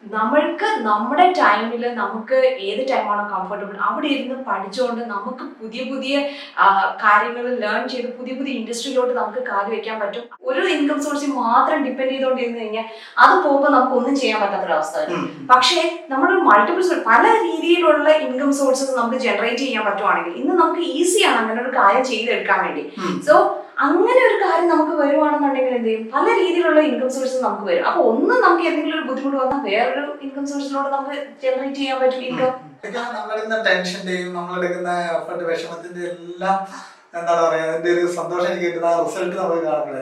നമ്മൾക്ക് നമ്മുടെ ടൈമിൽ നമുക്ക് ഏത് ടൈമാണോ കംഫർട്ടബിൾ അവിടെ ഇരുന്ന് പഠിച്ചുകൊണ്ട് നമുക്ക് പുതിയ പുതിയ കാര്യങ്ങൾ ലേൺ ചെയ്ത് പുതിയ പുതിയ ഇൻഡസ്ട്രിയിലോട്ട് നമുക്ക് കാല് വെക്കാൻ പറ്റും. ഒരു ഇൻകം സോഴ്സിൽ മാത്രം ഡിപ്പെൻഡ് ചെയ്തുകൊണ്ടിരുന്നു കഴിഞ്ഞാൽ അത് പോകുമ്പോൾ നമുക്ക് ഒന്നും ചെയ്യാൻ പറ്റാത്തൊരവസ്ഥ വരും. പക്ഷേ നമ്മൾ മൾട്ടിപ്പിൾ പല രീതിയിലുള്ള ഇൻകം സോഴ്സസ് നമുക്ക് ജനറേറ്റ് ചെയ്യാൻ പറ്റുവാണെങ്കിൽ ഇന്ന് നമുക്ക് ഈസിയാണ് അങ്ങനെ ഒരു കാര്യം ചെയ്തെടുക്കാൻ വേണ്ടി. സോ അങ്ങനെ ഒരു കാര്യം നമുക്ക് വരുവാണെന്നുണ്ടെങ്കിൽ എന്ത് ചെയ്യും, പല രീതിയിലുള്ള ഇൻകം സോഴ്സസ് നമുക്ക് വരും. അപ്പൊ ഒന്ന് നമുക്ക് എന്തെങ്കിലും ഒരു ബുദ്ധിമുട്ട് വന്നാൽ വേറൊരു ഇൻകം സോഴ്സിലൂടെ നമുക്ക് ജനറേറ്റ് ചെയ്യാൻ പറ്റും ഇൻകം. നമ്മളെടുക്കുന്ന ടെൻഷന്റെയും നമ്മളെടുക്കുന്ന എഫർട്ട് വിഷമത്തിന്റെ എല്ലാം എന്താണ് പറയാ, അതിന്റെ ഒരു സന്തോഷം എനിക്ക് കിട്ടുന്ന റിസൾട്ട് നമുക്ക് കാണുമ്പോഴേ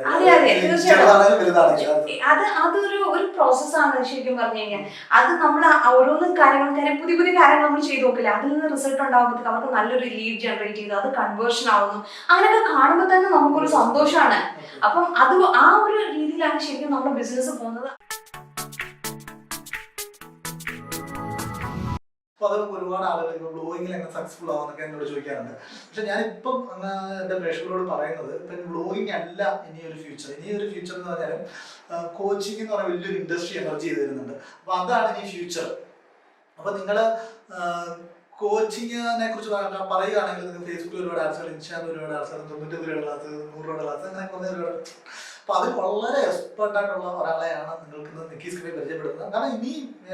അതൊരു പ്രോസസ്സാണ് ശരിക്കും പറഞ്ഞു കഴിഞ്ഞാൽ. അത് നമ്മൾ ഓരോന്നും കാര്യങ്ങൾക്കാരെ പുതിയ പുതിയ കാര്യങ്ങൾ നമ്മൾ ചെയ്ത് നോക്കില്ല, അതിൽ നിന്ന് റിസൾട്ട് ഉണ്ടാകുമ്പോഴത്തേക്ക് അവർക്ക് നല്ലൊരു ലീഡ് ജനറേറ്റ് ചെയ്ത് അത് കൺവേർഷൻ ആവുന്നു. അങ്ങനെയൊക്കെ കാണുമ്പോൾ തന്നെ നമുക്കൊരു സന്തോഷമാണ്. അപ്പം അത് ആ ഒരു രീതിയിലാണ് ശരിക്കും നമ്മുടെ ബിസിനസ് പോകുന്നത്. അപ്പൊ അത് ഒരുപാട് ആളുകൾ ഇപ്പൊ ബ്ലോഗിങ്ങിൽ എങ്ങനെ സക്സസ്ഫുൾ ആവുന്നൊക്കെ എന്നോട് ചോദിക്കാറുണ്ട്. പക്ഷെ ഞാനിപ്പം എന്റെ പ്രേക്ഷകരോട് പറയുന്നത്, ഇപ്പൊ ബ്ലോഗിങ് അല്ല ഇനിയൊരു ഫ്യൂച്ചർ. ഇനിയൊരു ഫ്യൂച്ചർ എന്ന് പറഞ്ഞാൽ കോച്ചിങ് എന്ന് പറഞ്ഞാൽ വലിയൊരു ഇൻഡസ്ട്രി എമർജ് ചെയ്ത് വരുന്നുണ്ട്. അപ്പൊ അതാണ് ഇനി ഫ്യൂച്ചർ. അപ്പൊ നിങ്ങള് കോച്ചിങ്ങിനെ കുറിച്ച് പറയുകയാണെങ്കിൽ നിങ്ങൾക്ക് ഫേസ്ബുക്കിൽ ഒരുപാട് ആൾക്കാർ, ഇൻസ്റ്റാഗ്രാമിൽ ഒരുപാട് ആൾക്കാർ, 90 രൂപയുടെ ക്ലാസ്, 100 രൂപയുടെ ക്ലാസ്, അങ്ങനെ കുറേ ഒരുപാട്. അപ്പൊ അതിൽ വളരെ എക്സ്പെർട്ട് ആയിട്ടുള്ള ഒരാളെയാണ് നിങ്ങൾക്ക് നിക്കി സ്ക്രീനിൽ പരിചയപ്പെടുന്നത്. കാരണം ഇനി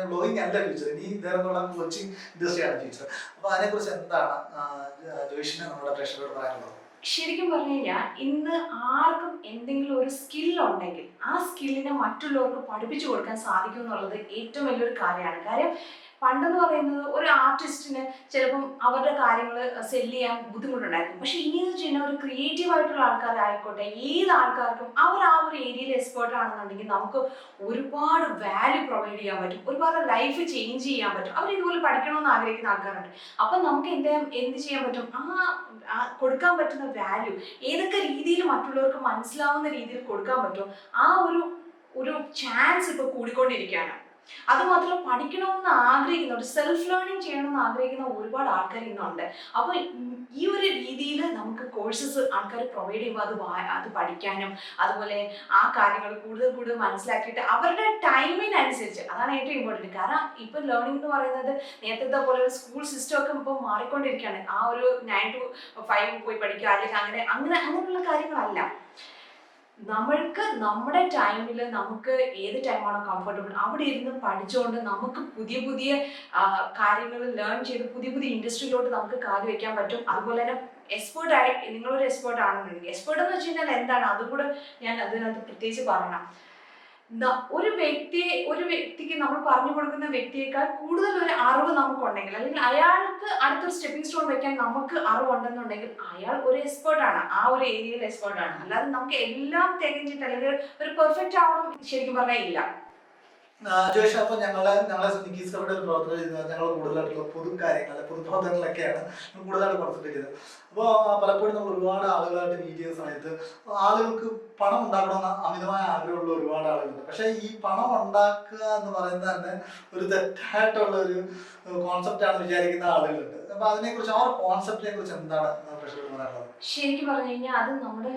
ബ്ലോഗിങ് അല്ല ഫ്യൂച്ചർ, ഇനി ഇതേക്കുള്ള കോച്ചിങ് ഇൻഡസ്ട്രിയാണ് ഫ്യൂച്ചർ. അപ്പൊ അതിനെക്കുറിച്ച് എന്താണ് ജോയിഷിന് നമ്മുടെ പ്രേക്ഷകരോട് പറയാനുള്ളത്? ശരിക്കും പറഞ്ഞു കഴിഞ്ഞാൽ ഇന്ന് ആർക്കും എന്തെങ്കിലും ഒരു സ്കിൽ ഉണ്ടെങ്കിൽ ആ സ്കില്ലിനെ മറ്റുള്ളവർക്ക് പഠിപ്പിച്ചു കൊടുക്കാൻ സാധിക്കും എന്നുള്ളത് ഏറ്റവും വലിയൊരു കാര്യമാണ്. കാര്യം പണ്ടെന്ന് പറയുന്നത് ഒരു ആർട്ടിസ്റ്റിന് ചിലപ്പം അവരുടെ കാര്യങ്ങൾ സെല്ല് ചെയ്യാൻ ബുദ്ധിമുട്ടുണ്ടായിരുന്നു. പക്ഷെ ഇനിയെന്ന് വെച്ച് കഴിഞ്ഞാൽ ഒരു ക്രിയേറ്റീവ് ആയിട്ടുള്ള ആൾക്കാരായിക്കോട്ടെ, ഏത് ആൾക്കാർക്കും അവർ ആ ഒരു ഏരിയയിൽ എക്സ്പേർട്ട് ആണെന്നുണ്ടെങ്കിൽ നമുക്ക് ഒരുപാട് വാല്യൂ പ്രൊവൈഡ് ചെയ്യാൻ പറ്റും, ഒരുപാട് ലൈഫ് ചേഞ്ച് ചെയ്യാൻ പറ്റും. അവർ ഇതുപോലെ പഠിക്കണമെന്ന് ആഗ്രഹിക്കുന്ന ആൾക്കാരുണ്ട്. അപ്പം നമുക്ക് എന്ത് ചെയ്യാൻ പറ്റും, ആ കൊടുക്കാൻ പറ്റുന്ന വാല്യൂ ഏതൊക്കെ രീതിയിൽ മറ്റുള്ളവർക്ക് മനസ്സിലാവുന്ന രീതിയിൽ കൊടുക്കാൻ പറ്റും, ആ ഒരു ചാൻസ് ഇപ്പോൾ കൂടിക്കൊണ്ടിരിക്കുകയാണ്. അതുമാത്രമല്ല, പഠിക്കണമെന്ന് ആഗ്രഹിക്കുന്ന, ഒരു സെൽഫ് ലേണിംഗ് ചെയ്യണമെന്ന് ആഗ്രഹിക്കുന്ന ഒരുപാട് ആൾക്കാർ ഇന്നുണ്ട്. അപ്പോൾ ഈ ഒരു രീതിയിൽ നമുക്ക് കോഴ്സസ് ആൾക്കാർ പ്രൊവൈഡ് ചെയ്യുമ്പോൾ അത് പഠിക്കാനും അതുപോലെ ആ കാര്യങ്ങൾ കൂടുതൽ കൂടുതൽ മനസ്സിലാക്കിയിട്ട് അവരുടെ ടൈമിനനുസരിച്ച്, അതാണ് ഏറ്റവും ഇമ്പോർട്ടൻറ്റ്. കാരണം ഇപ്പം ലേണിംഗ് എന്ന് പറയുന്നത് നേരത്തെ പോലെ ഒരു സ്കൂൾ സിസ്റ്റം ഒക്കെ ഇപ്പോൾ മാറിക്കൊണ്ടിരിക്കുകയാണ്. ആ ഒരു 9 to 5 പോയി പഠിക്കുക അല്ലെങ്കിൽ അങ്ങനെയുള്ള കാര്യങ്ങളല്ല. നമ്മൾക്ക് നമ്മുടെ ടൈമിൽ നമുക്ക് ഏത് ടൈമാണോ കംഫർട്ടബിൾ അവിടെ ഇരുന്ന് പഠിച്ചുകൊണ്ട് നമുക്ക് പുതിയ പുതിയ കാര്യങ്ങൾ ലേൺ ചെയ്ത് പുതിയ പുതിയ ഇൻഡസ്ട്രിയിലോട്ട് നമുക്ക് കാല് വെക്കാൻ പറ്റും. അതുപോലെ തന്നെ നിങ്ങളൊരു എക്സ്പേർട്ട് ആണെന്നുണ്ടെങ്കിൽ, എക്സ്പേർട്ട് എന്ന് വെച്ച് കഴിഞ്ഞാൽ എന്താണ് അതുകൂടെ ഞാൻ അതിനകത്ത് പ്രത്യേകിച്ച് പറയണം. ഒരു വ്യക്തിക്ക് നമ്മൾ പറഞ്ഞു കൊടുക്കുന്ന വ്യക്തിയേക്കാൾ കൂടുതൽ ഒരു അറിവ് നമുക്കുണ്ടെങ്കിൽ, അല്ലെങ്കിൽ അയാൾക്ക് അടുത്തൊരു സ്റ്റെപ്പിംഗ് സ്റ്റോൺ വെക്കാൻ നമുക്ക് അറിവുണ്ടെന്നുണ്ടെങ്കിൽ അയാൾ ഒരു എക്സ്പേർട്ട് ആണ്, ആ ഒരു ഏരിയയിൽ എക്സ്പേർട്ട് ആണ്. അല്ലാതെ നമുക്ക് എല്ലാം തികഞ്ഞിട്ട് അല്ലെങ്കിൽ ഒരു പെർഫെക്റ്റ് ആവണം ശരിക്കും പറഞ്ഞാൽ ഇല്ല. ജോയിഷ്, അപ്പൊ ഞങ്ങളെ നിക്കി സ്ക്രീനിന്റെ ഒരു പ്രവർത്തനം ഞങ്ങൾ കൂടുതലായിട്ടുള്ള പൊതുപ്രവർത്തനങ്ങളിലൊക്കെയാണ് കൂടുതലായിട്ട് കോൺസെൻട്രേറ്റ് ചെയ്തത്. അപ്പോൾ പലപ്പോഴും നമ്മൾ ഒരുപാട് ആളുകളായിട്ട് മീറ്റ് ചെയ്യുന്ന സമയത്ത് ആളുകൾക്ക് പണം ഉണ്ടാക്കണമെന്ന് അമിതമായ ആഗ്രഹമുള്ള ഒരുപാട് ആളുകളുണ്ട്. പക്ഷേ ഈ പണം ഉണ്ടാക്കുക എന്ന് പറയുന്നത് തന്നെ ഒരു തെറ്റായിട്ടുള്ള ഒരു കോൺസെപ്റ്റാണ് വിചാരിക്കുന്ന ആളുകളുണ്ട്. അപ്പൊ അതിനെക്കുറിച്ച്, ആ കോൺസെപ്റ്റിനെ കുറിച്ച് എന്താണ് പറയാനുള്ളത്? ശരിക്കും പറഞ്ഞു കഴിഞ്ഞാൽ അത് നമ്മുടെ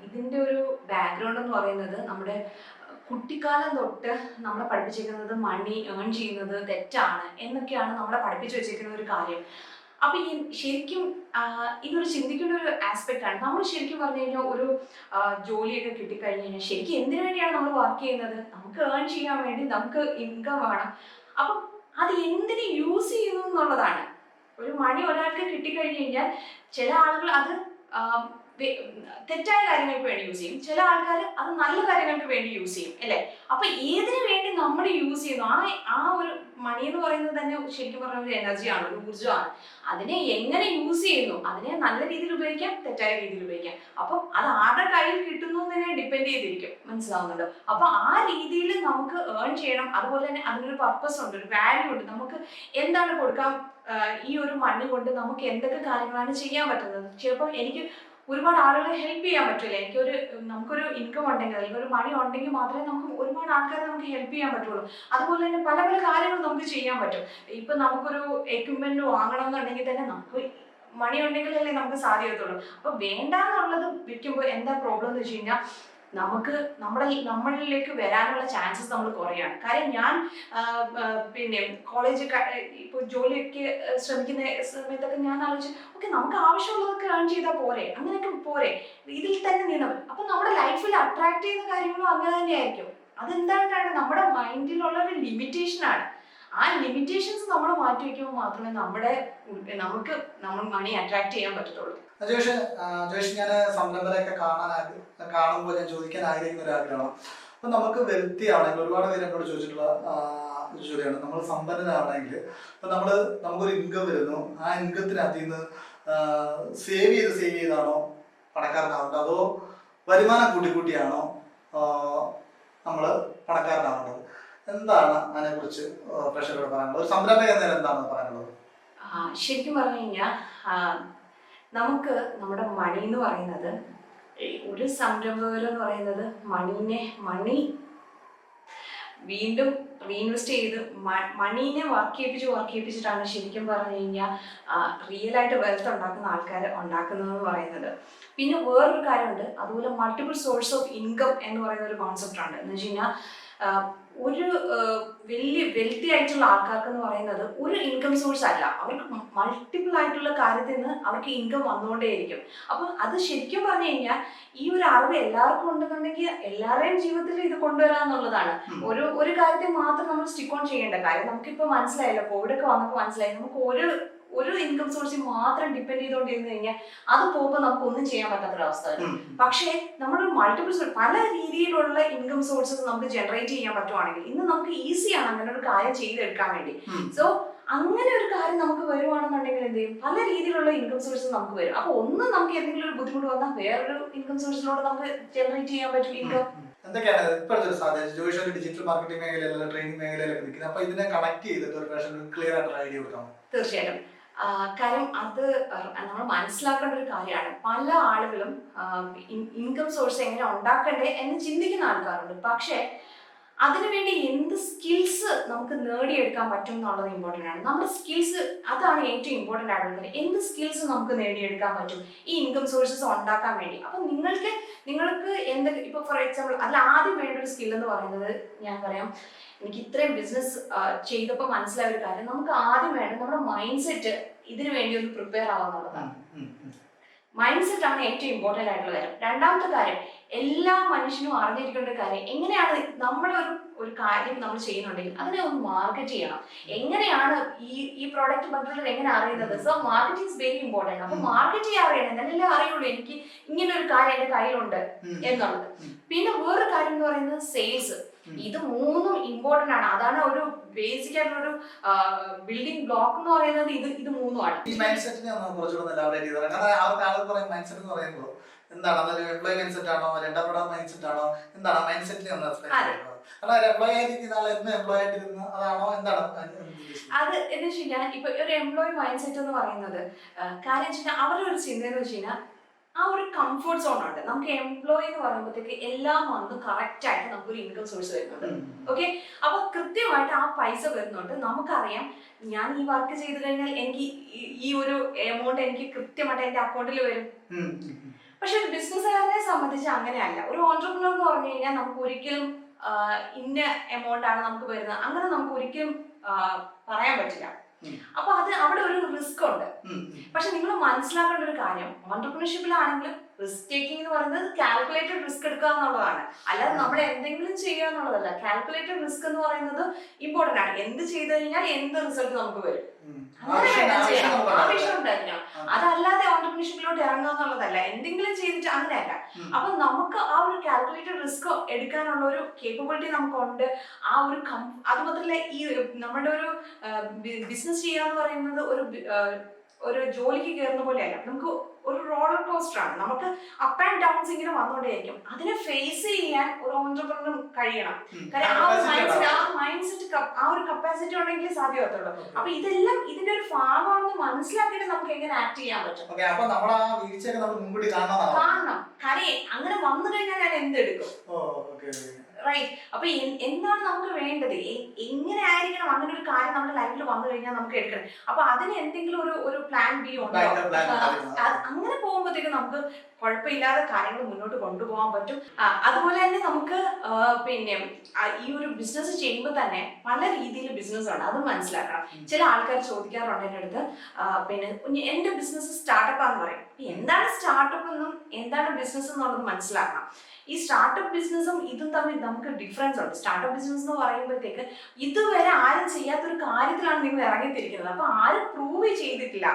ഇതിന്റെ ഒരു ബാക്ക്ഗ്രൗണ്ട് എന്ന് പറയുന്നത് നമ്മുടെ കുട്ടിക്കാലം തൊട്ട് നമ്മളെ പഠിപ്പിച്ചിരിക്കുന്നത് മണി ഏൺ ചെയ്യുന്നത് തെറ്റാണ് എന്നൊക്കെയാണ് നമ്മളെ പഠിപ്പിച്ചു വെച്ചിരിക്കുന്ന ഒരു കാര്യം. അപ്പൊ ഈ ശരിക്കും ഇതൊരു ചിന്തിക്കേണ്ട ഒരു ആസ്പെക്ട് ആണ്. നമ്മൾ ശരിക്കും പറഞ്ഞു കഴിഞ്ഞാൽ ഒരു ജോലിയൊക്കെ കിട്ടിക്കഴിഞ്ഞ് കഴിഞ്ഞാൽ ശരിക്കും എന്തിനു വേണ്ടിയാണ് നമ്മൾ വർക്ക് ചെയ്യുന്നത്? നമുക്ക് ഏൺ ചെയ്യാൻ വേണ്ടി, നമുക്ക് ഇൻകം വേണം. അപ്പം അത് എന്തിന് യൂസ് ചെയ്യുന്നു എന്നുള്ളതാണ്. ഒരു മണി ഒരാൾക്ക് കിട്ടിക്കഴിഞ്ഞ് കഴിഞ്ഞാൽ ചില ആളുകൾ അത് തെറ്റായ കാര്യങ്ങൾക്ക് വേണ്ടി യൂസ് ചെയ്യും, ചില ആൾക്കാർ അത് നല്ല കാര്യങ്ങൾക്ക് വേണ്ടി യൂസ് ചെയ്യും, അല്ലേ? അപ്പൊ ഏതിനു വേണ്ടി നമ്മൾ യൂസ് ചെയ്യുന്നു, ആ ഒരു മണി എന്ന് പറയുന്നത് തന്നെ ശരിക്കും പറഞ്ഞ ഒരു എനർജിയാണ്, ഒരു ഊർജ്ജമാണ്. അതിനെ എങ്ങനെ യൂസ് ചെയ്യുന്നു, അതിനെ നല്ല രീതിയിൽ ഉപയോഗിക്കാം, തെറ്റായ രീതിയിൽ ഉപയോഗിക്കാം. അപ്പം അത് ആരുടെ കയ്യിൽ കിട്ടുന്നു എന്നതിനെ ഡിപ്പെൻഡ് ചെയ്തിരിക്കും. മനസ്സിലാവുന്നുണ്ടോ? അപ്പൊ ആ രീതിയിൽ നമുക്ക് ഏൺ ചെയ്യണം. അതുപോലെ തന്നെ അതിനൊരു പർപ്പസ് ഉണ്ട്, ഒരു വാല്യൂ ഉണ്ട്. നമുക്ക് എന്താണ് കൊടുക്കാം, ഈ ഒരു മണി കൊണ്ട് നമുക്ക് എന്തൊക്കെ കാര്യങ്ങളാണ് ചെയ്യാൻ പറ്റുന്നത്? ചിലപ്പോൾ എനിക്ക് ഒരുപാട് ആളുകളെ ഹെൽപ്പ് ചെയ്യാൻ പറ്റില്ല. നമുക്കൊരു ഇൻകം ഉണ്ടെങ്കിൽ അല്ലെങ്കിൽ ഒരു മണി ഉണ്ടെങ്കിൽ മാത്രമേ നമുക്ക് ഒരുപാട് ആൾക്കാരെ നമുക്ക് ഹെൽപ്പ് ചെയ്യാൻ പറ്റുള്ളൂ. അതുപോലെ തന്നെ പല പല കാര്യങ്ങൾ നമുക്ക് ചെയ്യാൻ പറ്റും. ഇപ്പൊ നമുക്കൊരു എക്യുപ്മെന്റ് വാങ്ങണം എന്നുണ്ടെങ്കിൽ തന്നെ നമുക്ക് മണി ഉണ്ടെങ്കിലല്ലേ നമുക്ക് സാധ്യതയുള്ളൂ. അപ്പൊ വേണ്ടാന്നുള്ളത് വിൽക്കുമ്പോൾ എന്താ പ്രോബ്ലം എന്ന് വെച്ച് കഴിഞ്ഞാൽ നമുക്ക് നമ്മളിലേക്ക് വരാനുള്ള ചാൻസസ് നമ്മൾ കുറയാണ്. കാര്യം ഞാൻ പിന്നെ കോളേജ് ഇപ്പോൾ ജോലിയൊക്കെ ശ്രമിക്കുന്ന സമയത്തൊക്കെ ഞാൻ ആലോചിച്ചു, ഓക്കെ നമുക്ക് ആവശ്യമുള്ളതൊക്കെ ഏൺ ചെയ്താൽ പോരെ, അങ്ങനെയൊക്കെ പോരെ, ഇതിൽ തന്നെ നിന്നത്. അപ്പം നമ്മുടെ ലൈഫിൽ അട്രാക്ട് ചെയ്യുന്ന കാര്യങ്ങളും അങ്ങനെ തന്നെയായിരിക്കും. അതെന്തായിട്ടാണ് നമ്മുടെ മൈൻഡിലുള്ള ഒരു ലിമിറ്റേഷനാണ്. ആ ലിമിറ്റേഷൻസ് നമ്മൾ മാറ്റി വയ്ക്കുമ്പോൾ മാത്രമേ നമുക്ക് മണി അട്രാക്ട് ചെയ്യാൻ പറ്റത്തുള്ളൂ. ജോഷ് ഞാൻ സംരംഭരെയൊക്കെ കാണുമ്പോൾ ഞാൻ ചോദിക്കാൻ ആഗ്രഹിക്കുന്ന ഒരു ആഗ്രഹമാണ്. അപ്പൊ നമുക്ക് വെൽത്തി ആണെങ്കിൽ ഒരുപാട് പേര് എന്നോട് ചോദിച്ചിട്ടുള്ള ഒരു ചോദ്യമാണ്, നമ്മൾ സമ്പന്നരാണെങ്കിൽ ഇപ്പൊ നമുക്കൊരു ഇൻകം വരുന്നു, ആ ഇൻകത്തിനകത്ത് നിന്ന് സേവ് ചെയ്താണോ പണക്കാരനാവേണ്ടത്, അതോ വരുമാനം കൂട്ടിയാണോ നമ്മൾ പണക്കാരനാവേണ്ടത്? എന്താണ് അതിനെക്കുറിച്ച് പ്രേക്ഷകരോട് പറയാനുള്ളത്? ഒരു സംരംഭക എന്ന എന്താണ് പറയാനുള്ളത്? ശരിക്കും പറഞ്ഞു കഴിഞ്ഞാൽ നമുക്ക് നമ്മുടെ മണി എന്ന് പറയുന്നത്, ഒരു സംരംഭകർ എന്ന് പറയുന്നത് മണി വീണ്ടും റീഇൻവെസ്റ്റ് ചെയ്ത് മണീനെ വർക്ക് ചെയ്യിപ്പിച്ചിട്ടാണ് ശരിക്കും പറഞ്ഞു കഴിഞ്ഞാൽ റിയലായിട്ട് വെൽത്ത് ഉണ്ടാക്കുന്ന ആൾക്കാർ ഉണ്ടാക്കുന്നതെന്ന് പറയുന്നത്. പിന്നെ വേറൊരു കാര്യമുണ്ട്, അതുപോലെ മൾട്ടിപ്പിൾ സോഴ്സ് ഓഫ് ഇൻകം എന്ന് പറയുന്ന ഒരു കോൺസെപ്റ്റ് ഉണ്ട്. എന്ന് വെച്ച് കഴിഞ്ഞാൽ ഒരു വലിയ വെൽത്തി ആയിട്ടുള്ള ആൾക്കാർക്ക് എന്ന് പറയുന്നത് ഒരു ഇൻകം സോഴ്സ് അല്ല, അവർക്ക് മൾട്ടിപ്പിൾ ആയിട്ടുള്ള കാര്യത്തിൽ നിന്ന് അവർക്ക് ഇൻകം വന്നുകൊണ്ടേയിരിക്കും. അപ്പം അത് ശരിക്കും പറഞ്ഞു കഴിഞ്ഞാൽ ഈ ഒരു അറിവ് എല്ലാവർക്കും ഉണ്ടെന്നുണ്ടെങ്കിൽ എല്ലാവരുടെയും ജീവിതത്തിൽ ഇത് കൊണ്ടുവരാന്നുള്ളതാണ്. ഒരു കാര്യത്തെ മാത്രം നമ്മൾ സ്റ്റിക്ക് ഓൺ ചെയ്യേണ്ട കാര്യം. നമുക്കിപ്പോൾ മനസ്സിലായല്ലോ, കോവിഡൊക്കെ വന്നപ്പോൾ മനസ്സിലായി, നമുക്ക് ഒരു ഇൻകം സോഴ്സിൽ മാത്രം ഡിപ്പെൻഡ് ചെയ്തുകൊണ്ടിരുന്നു കഴിഞ്ഞാൽ അത് പോകുമ്പോൾ നമുക്ക് ഒന്നും ചെയ്യാൻ പറ്റാത്തൊരവസ്ഥ വരും. പക്ഷേ നമ്മൾ മൾട്ടിപ്പിൾ പല രീതിയിലുള്ള ഇൻകം സോഴ്സസ് നമുക്ക് ജനറേറ്റ് ചെയ്യാൻ പറ്റുവാണെങ്കിൽ ഇന്ന് നമുക്ക് ഈസിയാണ് അങ്ങനെ ഒരു കാര്യം ചെയ്തെടുക്കാൻ വേണ്ടി. സോ അങ്ങനെ ഒരു കാര്യം നമുക്ക് വരുവാണെന്നുണ്ടെങ്കിൽ എന്ത് ചെയ്യും, പല രീതിയിലുള്ള ഇൻകം സോഴ്സസ് നമുക്ക് വരും. അപ്പൊ നമുക്ക് എന്തെങ്കിലും ഒരു ബുദ്ധിമുട്ട് വന്നാൽ വേറൊരു ഇൻകം സോഴ്സിലൂടെ നമുക്ക് ജനറേറ്റ് ചെയ്യാൻ പറ്റും ഇൻകം. എന്തൊക്കെയാണ് ഇപ്പോഴത്തെ ഒരു സാധ്യത? ജോയിഷ് ഒരു ഡിജിറ്റൽ മാർക്കറ്റിംഗ് മേഖലയിലല്ല, ട്രെയിനിങ് മേഖലയിലൊക്കെ നിൽക്കുന്നത്. അപ്പൊ ഇതിനെ കണക്ട് ചെയ്തിട്ട് ഒരു ക്ലിയർ ആയിട്ടുള്ള ഐഡിയ കൊടുക്കാം. തീർച്ചയായിട്ടും. കാര്യം അത് നമ്മൾ മനസ്സിലാക്കേണ്ട ഒരു കാര്യമാണ്. പല ആളുകളും ഇൻകം സോഴ്സ് എങ്ങനെ ഉണ്ടാക്കണ്ടേ എന്ന് ചിന്തിക്കുന്ന ആൾക്കാരുണ്ട്. പക്ഷേ അതിനുവേണ്ടി എന്ത് സ്കിൽസ് നമുക്ക് നേടിയെടുക്കാൻ പറ്റും എന്നുള്ളത് ഇമ്പോർട്ടൻ്റ് ആണ്. നമ്മുടെ സ്കിൽസ് അതാണ് ഏറ്റവും ഇമ്പോർട്ടൻ്റ് ആയിട്ടുള്ളത്. എന്ത് സ്കിൽസ് നമുക്ക് നേടിയെടുക്കാൻ പറ്റും ഈ ഇൻകം സോഴ്സസ് ഉണ്ടാക്കാൻ വേണ്ടി? അപ്പം നിങ്ങൾക്ക് എന്തൊക്കെ, ഇപ്പോൾ ഫോർ എക്സാമ്പിൾ അതിൽ ആദ്യം വേണ്ട ഒരു സ്കിൽ എന്ന് പറയുന്നത്, ഞാൻ പറയാം, എനിക്ക് ഇത്രയും ബിസിനസ് ചെയ്തപ്പോൾ മനസ്സിലായ ഒരു കാര്യം, നമുക്ക് ആദ്യം വേണ്ടത് നമ്മുടെ മൈൻഡ് സെറ്റ് ഇതിനു വേണ്ടി ഒന്ന് പ്രിപ്പയർ ആവാന്നുള്ളതാണ്. മൈൻഡ് സെറ്റ് ആണ് ഏറ്റവും ഇമ്പോർട്ടൻ്റ് ആയിട്ടുള്ള കാര്യം. രണ്ടാമത്തെ കാര്യം, എല്ലാ മനുഷ്യനും അറിഞ്ഞിരിക്കേണ്ട ഒരു കാര്യം, എങ്ങനെയാണ് ഒരു കാര്യം നമ്മൾ ചെയ്യുന്നുണ്ടെങ്കിൽ അതിനെ ഒന്ന് മാർക്കറ്റ് ചെയ്യണം. എങ്ങനെയാണ് ഈ പ്രോഡക്റ്റ് മറ്റുള്ളവർ എങ്ങനെ അറിയുന്നത്? So marketing is very important. അപ്പൊ മാർക്കറ്റ് ചെയ്യാൻ അറിയണം, എന്നാലല്ലേ അറിയുള്ളൂ എനിക്ക് ഇങ്ങനെ ഒരു കാര്യം എന്റെ കയ്യിലുണ്ട് എന്നുള്ളത്. പിന്നെ വേറൊരു കാര്യം എന്ന് പറയുന്നത് സെയിൽസ്. ഇത് മൂന്നും ഇമ്പോർട്ടൻ്റ് ആണ്. അതാണ് ഒരു ബേസിക് ആയിട്ടുള്ള ഒരു ബിൽഡിംഗ് ബ്ലോക്ക് എന്ന് പറയുന്നത്. ഇത് മൂന്നുമാണ്. ഈ മൈൻഡ് സെറ്റിനെ ഒന്ന് കുറച്ചുകൂടെ എലാബറേറ്റ് ചെയ്ത് പറയാം. കാരണം ആളുകൾ പറയും മൈൻഡ് സെറ്റ് എന്ന് പറയുമ്പോൾ എന്താണ്, അതൊരു എംപ്ലോയി മൈൻഡ് സെറ്റ് ആണോ, എന്റർപ്രണർ മൈൻഡ് സെറ്റ് ആണോ, എന്താണ് മൈൻഡ് സെറ്റിനെ ഒന്ന് എക്സ്പ്ലെയിൻ ചെയ്യുന്നത്? അല്ല, എംപ്ലോയി ആയിരിക്കുന്ന ആൾ എന്നും എംപ്ലോയി ആയിട്ടിരുന്ന അതാണോ, എന്താണ് അത് എന്ന് വെച്ച് കഴിഞ്ഞാൽ ഇപ്പൊ ഒരു എംപ്ലോയി മൈൻഡ് സെറ്റ് എന്ന് പറയുന്നത് കാര്യം വെച്ച് കഴിഞ്ഞാൽ അവരുടെ ഒരു ചിന്ത എന്ന് വെച്ച് കഴിഞ്ഞാൽ ആ ഒരു കംഫർട്ട് സോൺ ഉണ്ട്. നമുക്ക് എംപ്ലോയി എന്ന് പറയുമ്പോഴത്തേക്ക് എല്ലാ മന്തും കറക്റ്റ് ആയിട്ട് നമുക്കൊരു ഇൻകം സോഴ്സ് വരുന്നുണ്ട്. ഓക്കെ, അപ്പൊ കൃത്യമായിട്ട് ആ പൈസ വരുന്നുണ്ട്. നമുക്കറിയാം ഞാൻ ഈ വർക്ക് ചെയ്ത് കഴിഞ്ഞാൽ എനിക്ക് ഈ ഒരു എമൗണ്ട് എനിക്ക് കൃത്യമായിട്ട് എന്റെ അക്കൗണ്ടിൽ വരും. പക്ഷെ ഒരു ബിസിനസ്സുകാരനെ സംബന്ധിച്ച് അങ്ങനെയല്ല. ഒരു ഓൺട്രപ്രണർ എന്ന് പറഞ്ഞു കഴിഞ്ഞാൽ നമുക്ക് ഒരിക്കലും ഇന്ന എമൗണ്ട് ആണ് നമുക്ക് വരുന്നത്, അങ്ങനെ നമുക്ക് ഒരിക്കലും പറയാൻ പറ്റില്ല. അപ്പൊ അവിടെ ഒരു റിസ്ക് ഉണ്ട്. പക്ഷെ നിങ്ങൾ മനസ്സിലാക്കേണ്ട ഒരു കാര്യം, ഓൺട്രപ്രണർഷിപ്പിലാണെങ്കിലും റിസ്ക് ടേക്കിംഗ് എന്ന് പറയുന്നത് കാൽക്കുലേറ്റഡ് റിസ്ക് എടുക്കുക എന്നുള്ളതാണ്. അല്ലാതെ നമ്മൾ എന്തെങ്കിലും ചെയ്യുക എന്നുള്ളതല്ല. കാൽക്കുലേറ്റഡ് റിസ്ക് എന്ന് പറയുന്നത് ഇമ്പോർട്ടന്റ് ആണ്. എന്ത് ചെയ്തു കഴിഞ്ഞാൽ എന്ത് റിസൾട്ട് നമുക്ക് വരും, ആവശ്യം ഉണ്ടായിരിക്കണം. അതല്ലാതെ ഓൺട്രപ്രണർഷിപ്പിലോട്ട് ഇറങ്ങുക എന്നുള്ളതല്ല, എന്തെങ്കിലും ചെയ്തിട്ട് അങ്ങനെയല്ല. അപ്പൊ നമുക്ക് ആ ഒരു കാൽക്കുലേറ്റഡ് റിസ്ക് എടുക്കാനുള്ള ഒരു കേപ്പബിലിറ്റി നമുക്കുണ്ട്. ആ ഒരു അത് മാത്രമല്ല, ഈ നമ്മുടെ ഒരു ബിസിനസ് ചെയ്യാന്ന് പറയുന്നത് ഒരു ജോലിക്ക് കയറുന്ന പോലെയല്ല. നമുക്ക് ഒരു റോളർ കോസ്റ്റർ ആണ്. നമുക്ക് അപ്പ് ആൻഡ് ഡൗൺസ് ഇങ്ങനെ വന്നുകൊണ്ടേയിരിക്കും. അതിനെ ഫേസ് ചെയ്യാൻ ഒരു ഓൺട്രപ്രണർ കഴിയണം. കാരണം ആ ഒരു മൈൻഡ് സെറ്റ് ആ ഒരു കപ്പാസിറ്റി ഉണ്ടെങ്കിൽ സാധ്യമാകത്തുള്ളൂ. അപ്പൊ ഇതെല്ലാം ഇതിന്റെ ഒരു ഭാഗമാണെന്ന് മനസ്സിലാക്കിയിട്ട് നമുക്ക് എങ്ങനെ ആക്ട് ചെയ്യാൻ പറ്റും. കാണണം. കാര്യം അങ്ങനെ വന്നു കഴിഞ്ഞാൽ ഞാൻ എന്തെടുക്കും? റൈറ്റ്. അപ്പൊ എന്താണ് നമുക്ക് വേണ്ടത്, എങ്ങനെ ആയിരിക്കണം അങ്ങനെ ഒരു കാര്യം നമ്മുടെ ലൈഫിൽ വന്നു കഴിഞ്ഞാൽ നമുക്ക് എടുക്കണം. അപ്പൊ അതിന് എന്തെങ്കിലും ഒരു പ്ലാൻ ബി ഉണ്ടോ? അങ്ങനെ പോകുമ്പോഴത്തേക്ക് നമുക്ക് കുഴപ്പമില്ലാതെ കാര്യങ്ങൾ മുന്നോട്ട് കൊണ്ടുപോകാൻ പറ്റും. അതുപോലെ തന്നെ നമുക്ക് പിന്നെ ഈ ഒരു ബിസിനസ് ചെയ്യുമ്പോൾ തന്നെ പല രീതിയിൽ ബിസിനസ് ഉണ്ട്, അതും മനസ്സിലാക്കണം. ചില ആൾക്കാർ ചോദിക്കാറുണ്ട് എൻ്റെ അടുത്ത്, പിന്നെ എൻ്റെ ബിസിനസ് സ്റ്റാർട്ടപ്പ് ആണെന്ന് പറയും. എന്താണ് സ്റ്റാർട്ടപ്പ് എന്നും എന്താണ് ബിസിനസ് എന്നുള്ളത് മനസ്സിലാക്കണം. ഈ സ്റ്റാർട്ടപ്പ് ബിസിനസ്സും ഇതും തമ്മിൽ നമുക്ക് ഡിഫറൻസ് ഉണ്ട്. സ്റ്റാർട്ടപ്പ് ബിസിനസ് എന്ന് പറയുമ്പോഴത്തേക്ക് ഇതുവരെ ആരും ചെയ്യാത്തൊരു കാര്യത്തിലാണ് നിങ്ങൾ ഇറങ്ങിത്തിരിക്കുന്നത്. അപ്പൊ ആരും പ്രൂവ് ചെയ്തിട്ടില്ല,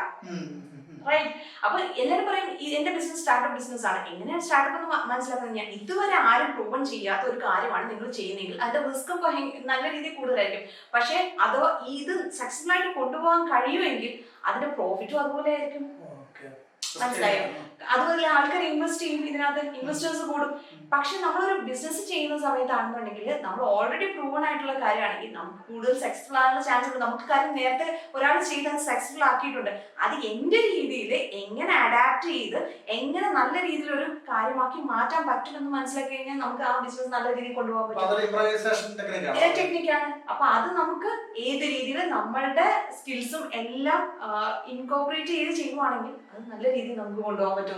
റൈറ്റ്. അപ്പൊ എല്ലാവരും പറയും എന്റെ ബിസിനസ് സ്റ്റാർട്ടപ്പ് ബിസിനസ് ആണ്. എങ്ങനെയാണ് സ്റ്റാർട്ടപ്പ് എന്ന് മനസ്സിലാക്കുന്നത്? ഞാൻ ഇതുവരെ ആരും പ്രൂവൺ ചെയ്യാത്ത ഒരു കാര്യമാണ് നിങ്ങൾ ചെയ്യുന്നതെങ്കിൽ അതിന്റെ റിസ്ക് നല്ല രീതിയിൽ കൂടുതലായിരിക്കും. പക്ഷെ അതോ ഇത് സക്സസ്ഫുൾ ആയിട്ട് കൊണ്ടുപോകാൻ കഴിയുമെങ്കിൽ അതിന്റെ പ്രോഫിറ്റും അതുപോലെ ആയിരിക്കും. മനസ്സിലായോ? അതുപോലെ ആൾക്കാർ ഇൻവെസ്റ്റ് ചെയ്യും, ഇതിനകത്ത് ഇൻവെസ്റ്റേഴ്സ് കൂടും. പക്ഷെ നമ്മളൊരു ബിസിനസ് ചെയ്യുന്ന സമയത്താണെന്നുണ്ടെങ്കിൽ നമ്മൾ ഓൾറെഡി പ്രൂവൺ ആയിട്ടുള്ള കാര്യമാണെങ്കിൽ നമുക്ക് കൂടുതൽ സക്സസ്ഫുൾ ആകാനുള്ള ചാൻസ് ഉണ്ട്. നമുക്ക് കാര്യം നേരത്തെ ഒരാൾ ചെയ്ത് അത് സക്സസ്ഫുൾ ആക്കിയിട്ടുണ്ട്. അത് എന്റെ രീതിയിൽ എങ്ങനെ അഡാപ്റ്റ് ചെയ്ത് എങ്ങനെ നല്ല രീതിയിൽ ഒരു കാര്യമാക്കി മാറ്റാൻ പറ്റുമെന്ന് മനസ്സിലാക്കി കഴിഞ്ഞാൽ നമുക്ക് ആ ബിസിനസ് നല്ല രീതിയിൽ കൊണ്ടുപോകാൻ പറ്റും. ടെക്നിക്കാണ്. അപ്പൊ അത് നമുക്ക് ഏത് രീതിയിൽ നമ്മളുടെ സ്കിൽസും എല്ലാം ഇൻകോർപ്പറേറ്റ് ചെയ്ത് ചെയ്യുവാണെങ്കിൽ അത് നല്ല രീതിയിൽ നമുക്ക് കൊണ്ടുപോകാൻ പറ്റും.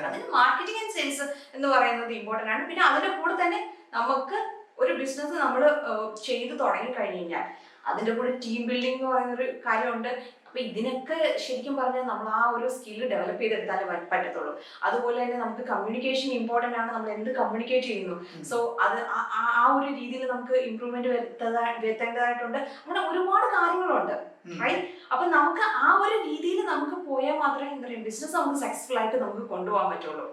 അതിന് മാർക്കറ്റിംഗ് ആൻഡ് സെയിൽസ് എന്ന് പറയുന്നത് ഇമ്പോർട്ടന്റ് ആണ്. പിന്നെ അതിന്റെ കൂടെ തന്നെ നമുക്ക് ഒരു ബിസിനസ് നമ്മൾ ചെയ്തു തുടങ്ങി കഴിഞ്ഞാൽ അതിന്റെ കൂടെ ടീം ബിൽഡിംഗ് എന്ന് പറയുന്ന ഒരു കാര്യമുണ്ട്. അപ്പൊ ഇതിനൊക്കെ ശരിക്കും പറഞ്ഞാൽ നമ്മൾ ആ ഒരു സ്കില്ല് ഡെവലപ്പ് ചെയ്തെടുത്താലേ പറ്റത്തുള്ളൂ. അതുപോലെ തന്നെ നമുക്ക് കമ്മ്യൂണിക്കേഷൻ ഇമ്പോർട്ടന്റ് ആണ്. നമ്മൾ എന്ത് കമ്മ്യൂണിക്കേറ്റ് ചെയ്യുന്നു, സോ അത് ആ ഒരു രീതിയിൽ നമുക്ക് ഇമ്പ്രൂവ്മെന്റ് വരുത്തേണ്ടതായിട്ടുണ്ട്. അങ്ങനെ ഒരുപാട് കാര്യങ്ങളുണ്ട്, റൈറ്റ്. അപ്പൊ നമുക്ക് ആ ഒരു രീതിയിൽ നമുക്ക് പോയാൽ മാത്രമേ എന്താ പറയുക ബിസിനസ് നമുക്ക് സക്സസ്ഫുൾ ആയിട്ട് നമുക്ക് കൊണ്ടുപോകാൻ പറ്റുള്ളൂ.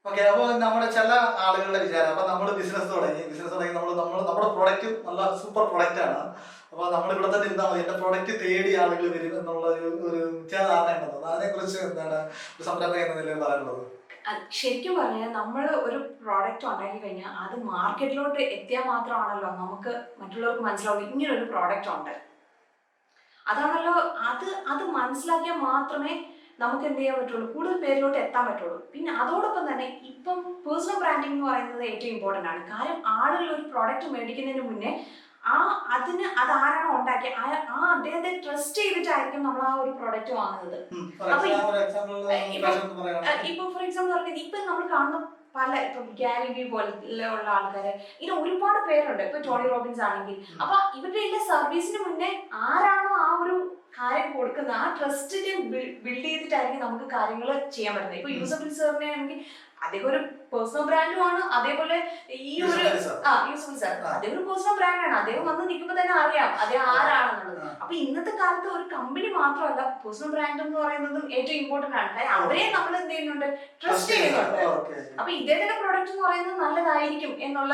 ഓക്കെ. അപ്പോൾ നമ്മുടെ ചില ആളുകളുടെ വിചാരം, അപ്പൊ നമ്മൾ ബിസിനസ് തുടങ്ങി നമ്മുടെ പ്രോഡക്റ്റ് നല്ല സൂപ്പർ പ്രോഡക്റ്റ് ആണ്, അപ്പൊ നമ്മൾ ഇവിടെ തന്നെ ഇരുന്നാൽ മതി, എന്റെ പ്രോഡക്റ്റ് തേടി ആളുകൾ വരും എന്നുള്ള ഒരു ധാരണ ഉണ്ടോ? അതിനെ കുറിച്ച് എന്താണ് ഒരു സംരംഭം എന്ന നിലയിൽ പറയാനുള്ളത്? ശരിക്കും പറഞ്ഞാൽ നമ്മൾ ഒരു പ്രോഡക്റ്റ് ഉണ്ടാക്കി കഴിഞ്ഞാൽ അത് മാർക്കറ്റിലോട്ട് എത്തിയാൽ മാത്രമാണല്ലോ നമുക്ക് മറ്റുള്ളവർക്ക് മനസ്സിലാവുള്ളൂ ഇങ്ങനെ ഒരു പ്രോഡക്റ്റ് ഉണ്ട്. അതാണല്ലോ, അത് മനസ്സിലാക്കിയാൽ മാത്രമേ നമുക്ക് എന്ത് ചെയ്യാൻ പറ്റുള്ളൂ, കൂടുതൽ പേരിലോട്ട് എത്താൻ പറ്റുള്ളൂ. പിന്നെ അതോടൊപ്പം തന്നെ ഇപ്പം പേഴ്സണൽ ബ്രാൻഡിംഗ് എന്ന് പറയുന്നത് ഏറ്റവും ഇമ്പോർട്ടൻ്റ് ആണ്. കാര്യം ആളുകൾ ഒരു പ്രോഡക്റ്റ് മേടിക്കുന്നതിന് മുന്നേ അതാരാണോ ഉണ്ടാക്കിയ അദ്ദേഹത്തെ ട്രസ്റ്റ് ചെയ്തിട്ടായിരിക്കും നമ്മൾ ആ ഒരു പ്രോഡക്റ്റ് വാങ്ങുന്നത്. ഇപ്പൊ ഫോർ എക്സാമ്പിൾ പറഞ്ഞത് ഇപ്പൊ നമ്മൾ കാണുന്ന പല ഇപ്പൊ ഗാരി വി പോലുള്ള ആൾക്കാര് ഇങ്ങനെ ഒരുപാട് പേരുണ്ട്. ഇപ്പൊ ടോണി റോബിൻസ് ആണെങ്കിൽ അപ്പൊ ഇവരുടെ എല്ലാ സർവീസിന് മുന്നേ ആരാണോ ആ ഒരു കാര്യം കൊടുക്കുന്നത് ആ ട്രസ്റ്റിനെ ബിൽഡ് ചെയ്തിട്ടായിരിക്കും നമുക്ക് കാര്യങ്ങൾ ചെയ്യാൻ പറ്റുന്നത്. ഇപ്പൊ യൂസഫലി സാറിനെ ആണെങ്കിൽ അദ്ദേഹം ഒരു പേഴ്സണൽ ബ്രാൻഡും ആണ്. അതേപോലെ ഈ ഒരു യൂസഫലി സാർ അദ്ദേഹം ഒരു പേഴ്സണൽ ബ്രാൻഡാണ്. അദ്ദേഹം വന്ന് നിൽക്കുമ്പോൾ തന്നെ അറിയാം അദ്ദേഹം ആരാണെന്നുള്ളത്. അപ്പൊ ഇന്നത്തെ കാലത്ത് ഒരു കമ്പനി മാത്രമല്ല പേഴ്സണൽ ബ്രാൻഡ് എന്ന് പറയുന്നതും ഏറ്റവും ഇമ്പോർട്ടന്റ് ആണ്. കാര്യം അവരെ നമ്മൾ എന്ത് ചെയ്യുന്നുണ്ട്, ട്രസ്റ്റ് ചെയ്യുന്നുണ്ട്. അപ്പൊ ഇദ്ദേഹത്തിന്റെ പ്രോഡക്റ്റ് എന്ന് പറയുന്നത് നല്ലതായിരിക്കും എന്നുള്ള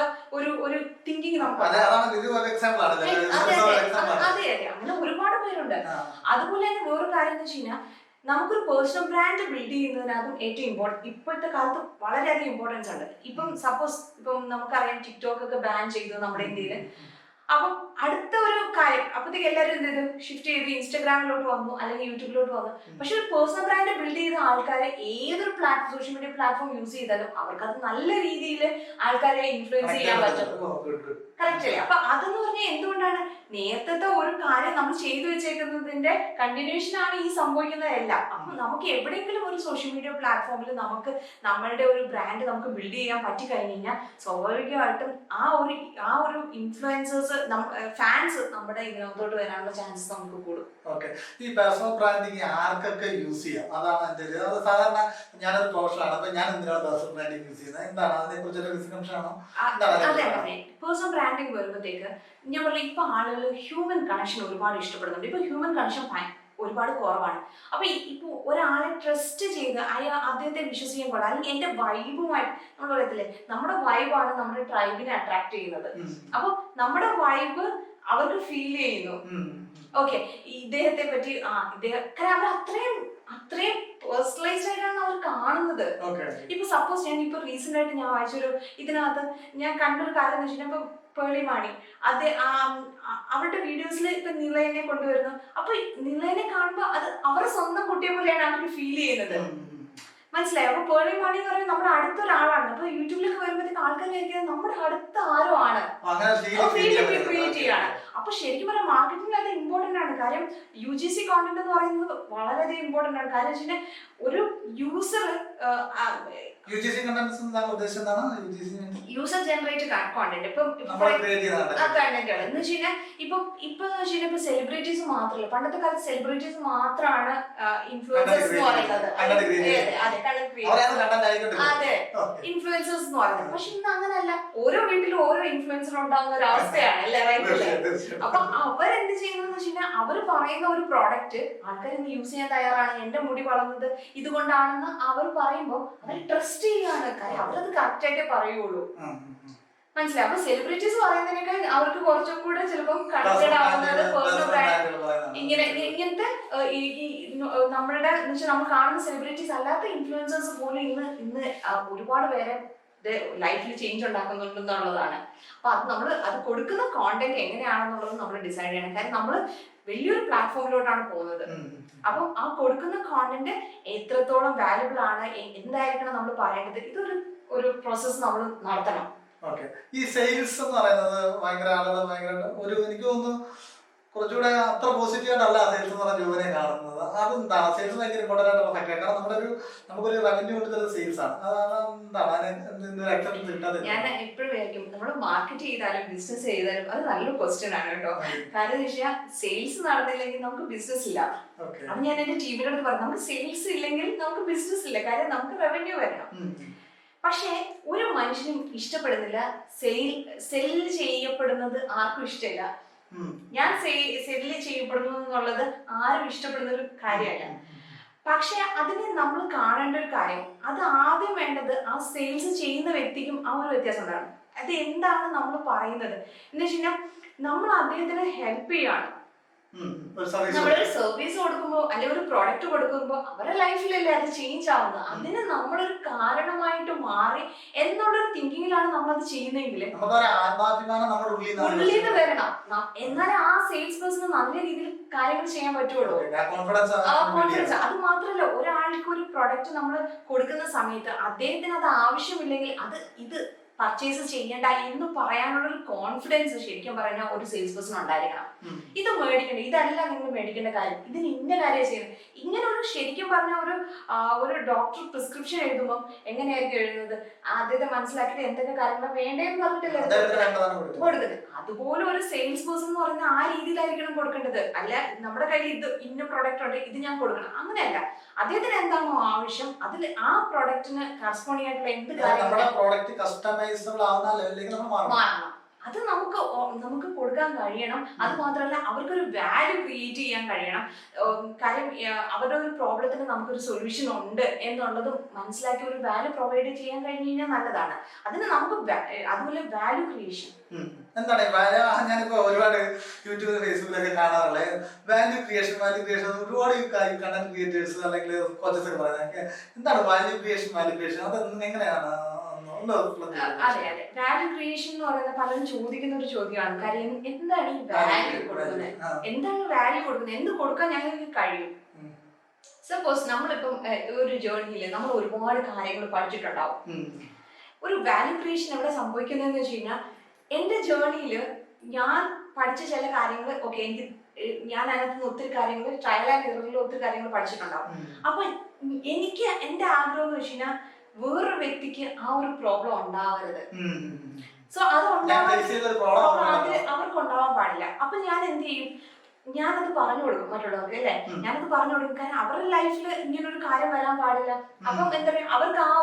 ഒരു തിങ്കിങ് നമുക്ക് അതെ അങ്ങനെ ഒരുപാട് പേരുണ്ട്. അതുപോലെ തന്നെ വേറൊരു കാര്യം എന്ന് വെച്ച് കഴിഞ്ഞാൽ നമുക്കൊരു പേഴ്സണൽ ബ്രാൻഡ് ബിൽഡ് ചെയ്യുന്നതിനകത്തും ഏറ്റവും ഇമ്പോർട്ടൻറ്റ് ഇപ്പോഴത്തെ കാലത്ത് വളരെയധികം ഇമ്പോർട്ടൻസ് ഉണ്ട്. ഇപ്പം സപ്പോസ് ഇപ്പം നമുക്കറിയാം ടിക്ടോക്ക് ഒക്കെ ബാൻ ചെയ്തു നമ്മുടെ ഇന്ത്യയിൽ. അപ്പം അടുത്ത ഒരു കാര്യം അപ്പോഴത്തേക്ക് എല്ലാവരും എന്ത് ചെയ്തു, ഷിഫ്റ്റ് ചെയ്ത് ഇൻസ്റ്റാഗ്രാമിലോട്ട് വന്നു അല്ലെങ്കിൽ യൂട്യൂബിലോട്ട് വന്നു. പക്ഷെ ഒരു പേഴ്സണൽ ബ്രാൻഡ് ബിൽഡ് ചെയ്ത ആൾക്കാരെ ഏതൊരു സോഷ്യൽ മീഡിയ പ്ലാറ്റ്ഫോം യൂസ് ചെയ്താലും അവർക്കത് നല്ല രീതിയിൽ ആൾക്കാരെ ഇൻഫ്ലുവൻസ് ചെയ്യാൻ പറ്റും. കറക്റ്റ് അല്ലേ? അപ്പൊ അതെന്ന് പറഞ്ഞാൽ എന്തുകൊണ്ടാണ് നേരത്തെ ഒരു കാര്യം നമ്മൾ ചെയ്തു വെച്ചേക്കുന്നതിന്റെ കണ്ടിന്യൂഷൻ ആണ് ഈ സംഭവിക്കുന്നതെല്ലാം. അപ്പൊ നമുക്ക് എവിടെയെങ്കിലും ഒരു സോഷ്യൽ മീഡിയ പ്ലാറ്റ്ഫോമിൽ നമുക്ക് നമ്മളുടെ ഒരു ബ്രാൻഡ് നമുക്ക് ബിൽഡ് ചെയ്യാൻ പറ്റി കഴിഞ്ഞ് കഴിഞ്ഞാൽ സ്വാഭാവികമായിട്ടും ആ ഒരു ഇൻഫ്ലുവൻസേഴ്സ് ഫാൻസ് നമ്മുടെ ഇതിനകത്തോട്ട് വരാനുള്ള ചാൻസസ് നമുക്ക് കൂടും. ഓക്കെ. ഈ പേഴ്സണൽ ബ്രാൻഡിങ് ആർക്കൊക്കെ യൂസ് ചെയ്യാം അതാണ് എന്റെ അത്. സാധാരണ ഞാനൊരു പ്രൊഫഷണലാണ്, അപ്പൊ ഞാൻ എന്തിനാണ് പേഴ്സണൽ ബ്രാൻഡിങ് യൂസ് ചെയ്യുന്നത്, എന്താണ് അതിനെ കുറിച്ചൊരു മിസ്കൺസെപ്ഷൻ ആണോ? പേഴ്സണൽ ബ്രാൻഡിങ് വരുമ്പോഴത്തേക്ക് ഞാൻ പറഞ്ഞ ഇപ്പൊ ആളുകൾ ഹ്യൂമൻ കണക്ഷൻ ഒരുപാട് ഇഷ്ടപ്പെടുന്നുണ്ട്. ഇപ്പൊ ഹ്യൂമൻ കണക്ഷൻ ഒരുപാട് കുറവാണ്. അപ്പൊ ഇപ്പൊ ഒരാളെ ട്രസ്റ്റ് ചെയ്ത് അദ്ദേഹത്തെ വിശ്വസിക്കാൻ പാടില്ല. അല്ലെങ്കിൽ എന്റെ വൈബുമായി നമ്മൾ പറയത്തില്ലേ, നമ്മുടെ വൈബാണ് നമ്മുടെ ട്രൈബിനെ അട്രാക്ട് ചെയ്യുന്നത്. അപ്പൊ നമ്മുടെ വൈബ് അവർക്ക് ഫീൽ ചെയ്യുന്നു. ഓക്കെ, ഇദ്ദേഹത്തെ പറ്റി അവർ അത്രയും പേഴ്സണലൈസ്ഡ് ആയിട്ടാണ് അവർ കാണുന്നത്. ഇപ്പൊ സപ്പോസ് ഞാൻ ഇപ്പൊ റീസെന്റ് ആയിട്ട് ഞാൻ വായിച്ചൊരു ഇതിനകത്ത് ഞാൻ കണ്ടൊരു കാര്യം എന്ന് വെച്ചിട്ടുണ്ടെങ്കിൽ ഇപ്പൊ പേളി മാണി അവരുടെ വീഡിയോസിൽ ഇപ്പൊ നിളയനെ കൊണ്ടുവരുന്നു. അപ്പൊ നിളയനെ കാണുമ്പോ അത് അവരുടെ സ്വന്തം കുട്ടിയെ പോലെയാണ് അവർക്ക് ഫീൽ ചെയ്യുന്നത്. മനസ്സിലായോ? അപ്പൊ പേർളി മണി എന്ന് പറയുന്നത് നമ്മുടെ അടുത്തൊരാളാണ്. അപ്പൊ യൂട്യൂബിലൊക്കെ വരുമ്പോഴത്തേക്ക് ആൾക്കാർ വിചാരിക്കുന്നത് നമ്മുടെ അടുത്ത ആരോ ആണ്, ക്രിയേറ്റ് ചെയ്യാണ്. അപ്പൊ ശരിക്കും പറഞ്ഞാൽ മാർക്കറ്റിംഗ് അത് ഇമ്പോർട്ടന്റ് ആണ്. കാര്യം UGC കോണ്ടന്റ് എന്ന് പറയുന്നത് വളരെയധികം ഇമ്പോർട്ടന്റ് ആണ്. കാര്യം വെച്ചാൽ ഒരു യൂസർ യൂസർ ജനറേറ്റഡ് കോണ്ടന്റ് എന്ന് വെച്ച് കഴിഞ്ഞാൽ ഇപ്പൊ സെലിബ്രിറ്റീസ് മാത്രമല്ല, പണ്ടത്തെ കാലത്ത് സെലിബ്രിറ്റീസ് മാത്രമാണ് ഇൻഫ്ലുവൻസേഴ്സ് എന്ന് പറയുന്നത്. അതെ, ഇൻഫ്ലുവൻസേഴ്സ് എന്ന് പറയുന്നത്. പക്ഷെ ഇന്ന് അങ്ങനല്ല, ഓരോ വീട്ടിലും ഓരോ ഇൻഫ്ലുവൻസർ ഉണ്ടാകുന്ന ഒരു അവസ്ഥയാണ് അല്ലേ? അപ്പൊ അവരെന്ത് ചെയ്യുന്നതെന്ന് വെച്ച് കഴിഞ്ഞാൽ അവർ പറയുന്ന ഒരു പ്രോഡക്റ്റ് ആൾക്കാർ ഇന്ന് യൂസ് ചെയ്യാൻ തയ്യാറാണ്. എന്റെ മുടി വളർന്നത് ഇതുകൊണ്ടാണെന്ന് അവർ പറയുമ്പോൾ അവർ ട്രസ്റ്റ് ചെയ്യാണ്. കാര്യം അവരത് കറക്റ്റ് ആയിട്ടേ പറയുള്ളൂ. മനസ്സിലായി? അപ്പൊ സെലിബ്രിറ്റീസ് പറയുന്നതിനൊക്കെ അവർക്ക് കുറച്ചും കൂടെ ചിലപ്പം കണക്റ്റഡ് ആവുന്നത് പേഴ്സണൽ ബ്രാൻഡ് ഇങ്ങനത്തെ നമ്മളുടെ എന്ന് വെച്ചാൽ നമ്മൾ കാണുന്ന സെലിബ്രിറ്റീസ് അല്ലാത്ത ഇൻഫ്ലുവൻസേഴ്സ് പോലും ഇന്ന് ഒരുപാട് പേരെ ലൈഫിൽ ചേഞ്ച് ഉണ്ടാക്കുന്നുണ്ടെന്നുള്ളതാണ്. അപ്പൊ അത് കൊടുക്കുന്ന കോണ്ടന്റ് എങ്ങനെയാണെന്നുള്ളത് നമ്മൾ ഡിസൈഡ് ചെയ്യണം. കാര്യം നമ്മൾ വലിയൊരു പ്ലാറ്റ്ഫോമിലോട്ടാണ് പോകുന്നത്. അപ്പം ആ കൊടുക്കുന്ന കോണ്ടന്റ് എത്രത്തോളം വാല്യുബിൾ ആണ്, എന്തായിരിക്കണം നമ്മൾ പറയേണ്ടത്, ഇതൊരു പ്രോസസ് നമ്മൾ നടത്തണം. ഈ സെയിൽസ് എന്ന് പറയുന്നത് ഭയങ്കര ആളുകൾ എനിക്ക് തോന്നുന്നു കുറച്ചുകൂടെ അത്ര പോസിറ്റീവായിട്ടല്ല സെയിൽസ് എന്ന് പറഞ്ഞ ജോലിയെ കാണുന്നത്. അതെന്താണ് സെയിൽസ് ഭയങ്കര ഇമ്പോർട്ടൻ്റ് ആയിട്ടുള്ള ഫാക്ടർ? കാരണം നമുക്കൊരു റവന്യൂ കിട്ടുന്നത് സെയിൽസ് ആണ്. ഞാൻ എപ്പോഴും വിചാരിക്കും നമ്മൾ മാർക്കറ്റ് ചെയ്താലും ബിസിനസ് ചെയ്താലും അത് നല്ലൊരു ക്വസ്റ്റ്യൻ ആണ് കേട്ടോ. കാരണം എന്ന് വെച്ചാൽ സെയിൽസ് നടന്നില്ലെങ്കിൽ നമുക്ക് ബിസിനസ് ഇല്ല. അത് ഞാൻ എന്റെ ടീമിനോട് പറഞ്ഞു, നമുക്ക് സെയിൽസ് ഇല്ലെങ്കിൽ നമുക്ക് ബിസിനസ് ഇല്ല. കാര്യം നമുക്ക് റവന്യൂ വരണം. പക്ഷെ ഒരു മനുഷ്യനും ഇഷ്ടപ്പെടുന്നില്ല സെല്ല് ചെയ്യപ്പെടുന്നത്. ആർക്കും ഇഷ്ടമില്ല. ഞാൻ സെല്ല് ചെയ്യപ്പെടുന്നു എന്നുള്ളത് ആരും ഇഷ്ടപ്പെടുന്ന ഒരു കാര്യമല്ല. പക്ഷെ അതിന് നമ്മൾ കാണേണ്ട ഒരു കാര്യം, അത് ആദ്യം വേണ്ടത് ആ സെയിൽസ് ചെയ്യുന്ന വ്യക്തിക്കും ആ ഒരു വ്യത്യാസം ഉണ്ടാകും. അത് എന്താണ് നമ്മൾ പറയുന്നത് എന്ന് വെച്ച് കഴിഞ്ഞാൽ നമ്മൾ അദ്ദേഹത്തിന് ഹെൽപ്പ് ചെയ്യാണ്. നമ്മളൊരു സർവീസ് കൊടുക്കുമ്പോ അല്ലെങ്കിൽ ഒരു പ്രോഡക്റ്റ് കൊടുക്കുമ്പോ അവരുടെ ലൈഫിലല്ലേ അത് ചേഞ്ച് ആവുന്നത്. അതിന് നമ്മളൊരു കാരണമായിട്ട് മാറി എന്നുള്ളൊരു തിങ്കിങ്ങിലാണ് നമ്മളത് ചെയ്യുന്നതെങ്കിൽ ഉള്ളിൽ നിന്ന് വരണം. എന്നാലേ ആ സെയിൽസ് പേഴ്സണ് നല്ല രീതിയിൽ കാര്യങ്ങൾ ചെയ്യാൻ പറ്റുള്ളൂ. കോൺഫിഡൻസ്. അത് മാത്രമല്ല, ഒരാൾക്ക് ഒരു പ്രൊഡക്റ്റ് നമ്മൾ കൊടുക്കുന്ന സമയത്ത് അദ്ദേഹത്തിന് അത് ആവശ്യമില്ലെങ്കിൽ ഇത് പർച്ചേസ് ചെയ്യണ്ട എന്ന് പറയാനുള്ള ഒരു കോൺഫിഡൻസ് ശരിക്കും പറഞ്ഞാൽ ഒരു സെയിൽസ് പേഴ്സൺ ഉണ്ടായിരിക്കണം. ഇത് മേടിക്കണ്ട, ഇതല്ല നിങ്ങൾ മേടിക്കേണ്ട കാര്യം, ഇതിന് ഇന്ന കാര്യം ചെയ്യുന്നത്. ഇങ്ങനെ ഒരു ശരിക്കും പറഞ്ഞ ഒരു ഡോക്ടർ പ്രിസ്ക്രിപ്ഷൻ എഴുതുമ്പോൾ എങ്ങനെയായിരിക്കും എഴുതുന്നത്? ആദ്യത്തെ മനസ്സിലാക്കിയിട്ട് എന്തൊക്കെ കാര്യങ്ങൾ വേണ്ടേന്ന് പറഞ്ഞിട്ടല്ലേ കൊടുക്കുന്നത്. അതുപോലെ ഒരു സെയിൽസ് പേഴ്സൺ എന്ന് പറഞ്ഞാൽ ആ രീതിയിലായിരിക്കണം കൊടുക്കേണ്ടത്. അല്ല നമ്മുടെ കയ്യിൽ ഇന്ന പ്രോഡക്റ്റ് ഉണ്ട്, ഇത് ഞാൻ കൊടുക്കണം, അങ്ങനെയല്ല. അദ്ദേഹത്തിന് എന്താണോ ആവശ്യം അതിൽ ആ പ്രോഡക്റ്റിന് കറസ്പോണ്ടിങ് ആയിട്ടുള്ള എന്ത് കാര്യം മാറണം. അത് നമുക്ക് കൊടുക്കാൻ കഴിയണം. അത് മാത്രമല്ല അവർക്കൊരു വാല്യൂ ക്രിയേറ്റ് ചെയ്യാൻ കഴിയണം. കാര്യം അവരുടെ ഒരു പ്രോബ്ലത്തിന് നമുക്കൊരു സൊല്യൂഷൻ ഉണ്ട് എന്നുള്ളത് മനസ്സിലാക്കി ഒരു വാല്യൂ പ്രൊവൈഡ് ചെയ്യാൻ കഴിഞ്ഞു കഴിഞ്ഞാൽ നല്ലതാണ്. അതിന് നമുക്ക് അതുപോലെ വാല്യൂ ക്രിയേഷൻ എന്താണ് ഞാനിപ്പോ ഒരുപാട് യൂട്യൂബ് ഫേസ്ബുക്കിലൊക്കെ കാണാറുള്ളത് വാല്യൂ ക്രിയേഷൻ ഒരുപാട് കണ്ടന്റ് ക്രിയേറ്റേഴ്സ് അല്ലെങ്കിൽ കോച്ചസ് ഒക്കെ പറയുന്നത്. എന്താണ് വാല്യൂ ക്രിയേഷൻ അത് എങ്ങനെയാണ്? അതെ, വാല്യൂ ക്രിയേഷൻ എന്ന് പറയുന്നത് പലരും ചോദിക്കുന്ന ഒരു ചോദ്യമാണ്. കാര്യം എന്താണ് ഈ വാല്യൂ കൊടുക്കുന്നത്, എന്താണ് വാല്യൂ കൊടുക്കുന്നത്, എന്ത് കൊടുക്കാൻ ഞങ്ങൾക്ക് കഴിയും? സപ്പോസ് നമ്മളിപ്പം ഒരു ജേർണിയിൽ നമ്മൾ ഒരുപാട് കാര്യങ്ങൾ പഠിച്ചിട്ടുണ്ടാവും. ഒരു വാല്യൂ ക്രിയേഷൻ എവിടെ സംഭവിക്കുന്നതെന്ന് വെച്ച് കഴിഞ്ഞാൽ എന്റെ ജേർണിയിൽ ഞാൻ പഠിച്ച ചില കാര്യങ്ങൾ ഞാൻ അതിനകത്ത് ഒത്തിരി കാര്യങ്ങൾ ട്രയൽ ആൻഡ് എററിൽ ഒത്തിരി കാര്യങ്ങൾ പഠിച്ചിട്ടുണ്ടാവും. അപ്പൊ എനിക്ക് എന്റെ ആഗ്രഹം എന്ന് വെച്ച് കഴിഞ്ഞാൽ വേറൊരു വ്യക്തിക്ക് ആ ഒരു പ്രോബ്ലം ഉണ്ടാവരുത്. സോ അത് അവർക്ക് ഉണ്ടാവാൻ പാടില്ല. അപ്പൊ ഞാൻ എന്ത് ചെയ്യും? ഞാനത് പറഞ്ഞു കൊടുക്കും മറ്റുള്ളവർക്ക്, അല്ലെ? ഞാനത് പറഞ്ഞു കൊടുക്കും. കാരണം അവരുടെ ലൈഫിൽ ഇങ്ങനെ ഒരു കാര്യം വരാൻ പാടില്ല. അപ്പം എന്താ പറയുക, അവർക്ക് ആ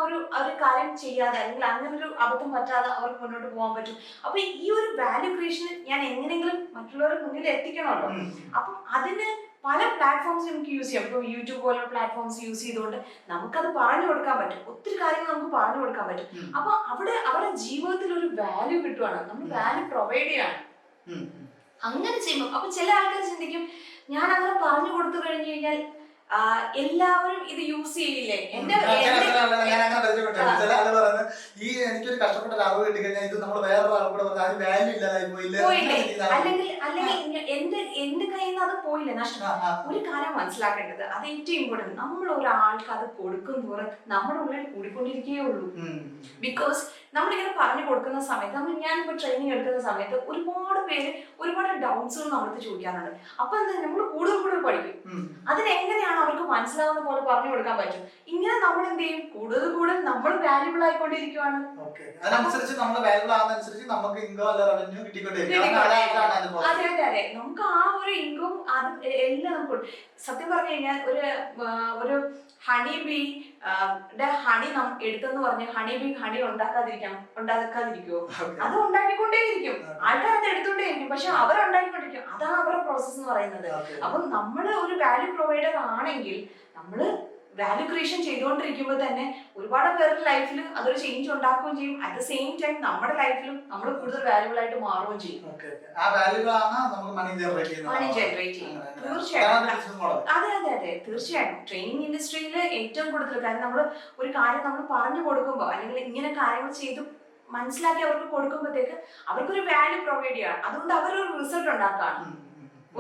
ഒരു കാര്യം ചെയ്യാതെ അല്ലെങ്കിൽ അങ്ങനെ ഒരു അബദ്ധം പറ്റാതെ അവർക്ക് മുന്നോട്ട് പോകാൻ പറ്റും. അപ്പൊ ഈ ഒരു വാല്യൂ ക്രിയേഷൻ ഞാൻ എങ്ങനെയെങ്കിലും മറ്റുള്ളവരുടെ മുന്നിൽ എത്തിക്കണമല്ലോ. അപ്പം അതിന് പല പ്ലാറ്റ്ഫോംസ് നമുക്ക് യൂസ് ചെയ്യാം. ഇപ്പൊ യൂട്യൂബ് പോലുള്ള പ്ലാറ്റ്ഫോംസ് യൂസ് ചെയ്തുകൊണ്ട് നമുക്കത് പറഞ്ഞു കൊടുക്കാൻ പറ്റും. ഒത്തിരി കാര്യങ്ങൾ നമുക്ക് പറഞ്ഞു കൊടുക്കാൻ പറ്റും. അപ്പൊ അവരുടെ ജീവിതത്തിൽ ഒരു വാല്യൂ കിട്ടുവാണ്, നമ്മൾ വാല്യൂ പ്രൊവൈഡ് ചെയ്യാണ്. അങ്ങനെ ചെയ്യുമ്പോൾ അപ്പൊ ചില ആൾക്കാർ ചിന്തിക്കും, ഞാൻ അങ്ങനെ പറഞ്ഞു കൊടുത്തു കഴിഞ്ഞു കഴിഞ്ഞാൽ എല്ലാവരും ഇത് യൂസ് ചെയ്യില്ലേ? ഈ എനിക്കൊരു കഷ്ടപ്പെട്ട ലാഭം കിട്ടിക്കഴിഞ്ഞാൽ ഇത് നമ്മൾ വേറെ കൂടെ പറഞ്ഞാൽ വാല്യൂ ഇല്ലാതായി പോയില്ലേ? അല്ലെങ്കിൽ എന്റെ കയ്യിൽ നിന്ന് അത് പോയില്ലേ, നഷ്ടം. ഒരു കാര്യം മനസ്സിലാക്കേണ്ടത്, അത് ഏറ്റവും ഇമ്പോർട്ടൻറ്റ്, നമ്മൾ ഒരാൾക്ക് അത് കൊടുക്കും തോറും നമ്മുടെ ഉള്ളിൽ കൂടിക്കൊണ്ടിരിക്കുകയേ ഉള്ളൂ. ബിക്കോസ് നമ്മളിങ്ങനെ പറഞ്ഞു കൊടുക്കുന്ന സമയത്ത്, ഞാനിപ്പോൾ ട്രെയിനിങ് എടുക്കുന്ന സമയത്ത് ഒരുപാട് പേര് ഒരുപാട് ഡൗട്ട്സുകൾ നമ്മളടുത്ത് ചോദിക്കാറുണ്ട്. അപ്പൊ എന്താ, നമ്മൾ കൂടുതൽ കൂടുതൽ പഠിക്കും. അതിനെങ്ങനെയാണ് അവർക്ക് മനസ്സിലാവുന്ന പോലെ പറഞ്ഞു കൊടുക്കാൻ പറ്റും. ഇങ്ങനെ നമ്മൾ എന്ത് ചെയ്യും, കൂടുതൽ കൂടുതൽ നമ്മൾ വാല്യുബിൾ ആയിക്കൊണ്ടിരിക്കുകയാണ്. അതനുസരിച്ച് നമ്മൾ വാല്യുബിൾ ആവുന്നതനുസരിച്ച് നമുക്ക് ഇൻകം അല്ല റവന്യൂ കിട്ടിക്കൊണ്ടിരിക്കും. അതെ അതെ അതെ, നമുക്ക് ആ ഒരു ഇൻകം അത് എല്ലാം നമുക്ക്. സത്യം പറഞ്ഞു കഴിഞ്ഞാൽ ഒരു ഹണി ബീ ഹണി എടുത്തെന്ന് പറഞ്ഞ് ഹണി ബീ ഹണി ഉണ്ടാക്കാതിരിക്കുമോ? അത് ഉണ്ടാക്കിക്കൊണ്ടേയിരിക്കും. ആൾക്കാർ അത് എടുത്തോണ്ടേയിരിക്കും. പക്ഷെ അവരുണ്ടാക്കിക്കൊണ്ടിരിക്കും. അതാണ് അവരുടെ പ്രോസസ് എന്ന് പറയുന്നത്. അപ്പൊ നമ്മൾ ഒരു വാല്യൂ പ്രൊവൈഡർ ആണെങ്കിൽ നമ്മള് വാല്യൂ ക്രിയേഷൻ ചെയ്തുകൊണ്ടിരിക്കുമ്പോൾ തന്നെ ഒരുപാട് പേരുടെ ലൈഫിൽ അതൊരു ചേഞ്ച് ഉണ്ടാക്കുകയും ചെയ്യും. അറ്റ് ദ സെയിം ടൈം നമ്മുടെ ലൈഫിലും നമ്മൾ കൂടുതൽ വാല്യുബിൾ ആയിട്ട് മാറുകയും ചെയ്യും. മണി ജനറേറ്റ് ചെയ്യും. തീർച്ചയായിട്ടും. അതെ അതെ അതെ, തീർച്ചയായിട്ടും. ട്രെയിനിങ് ഇൻഡസ്ട്രിയിൽ ഏറ്റവും കൂടുതൽ കാര്യം, നമ്മൾ ഒരു കാര്യം നമ്മൾ പറഞ്ഞു കൊടുക്കുമ്പോൾ അല്ലെങ്കിൽ ഇങ്ങനെ കാര്യങ്ങൾ ചെയ്ത് മനസ്സിലാക്കി അവർക്ക് കൊടുക്കുമ്പോഴത്തേക്ക് അവർക്കൊരു വാല്യൂ പ്രൊവൈഡ് ചെയ്യണം. അതുകൊണ്ട് അവരൊരു റിസൾട്ട് ഉണ്ടാക്കുകയാണ്.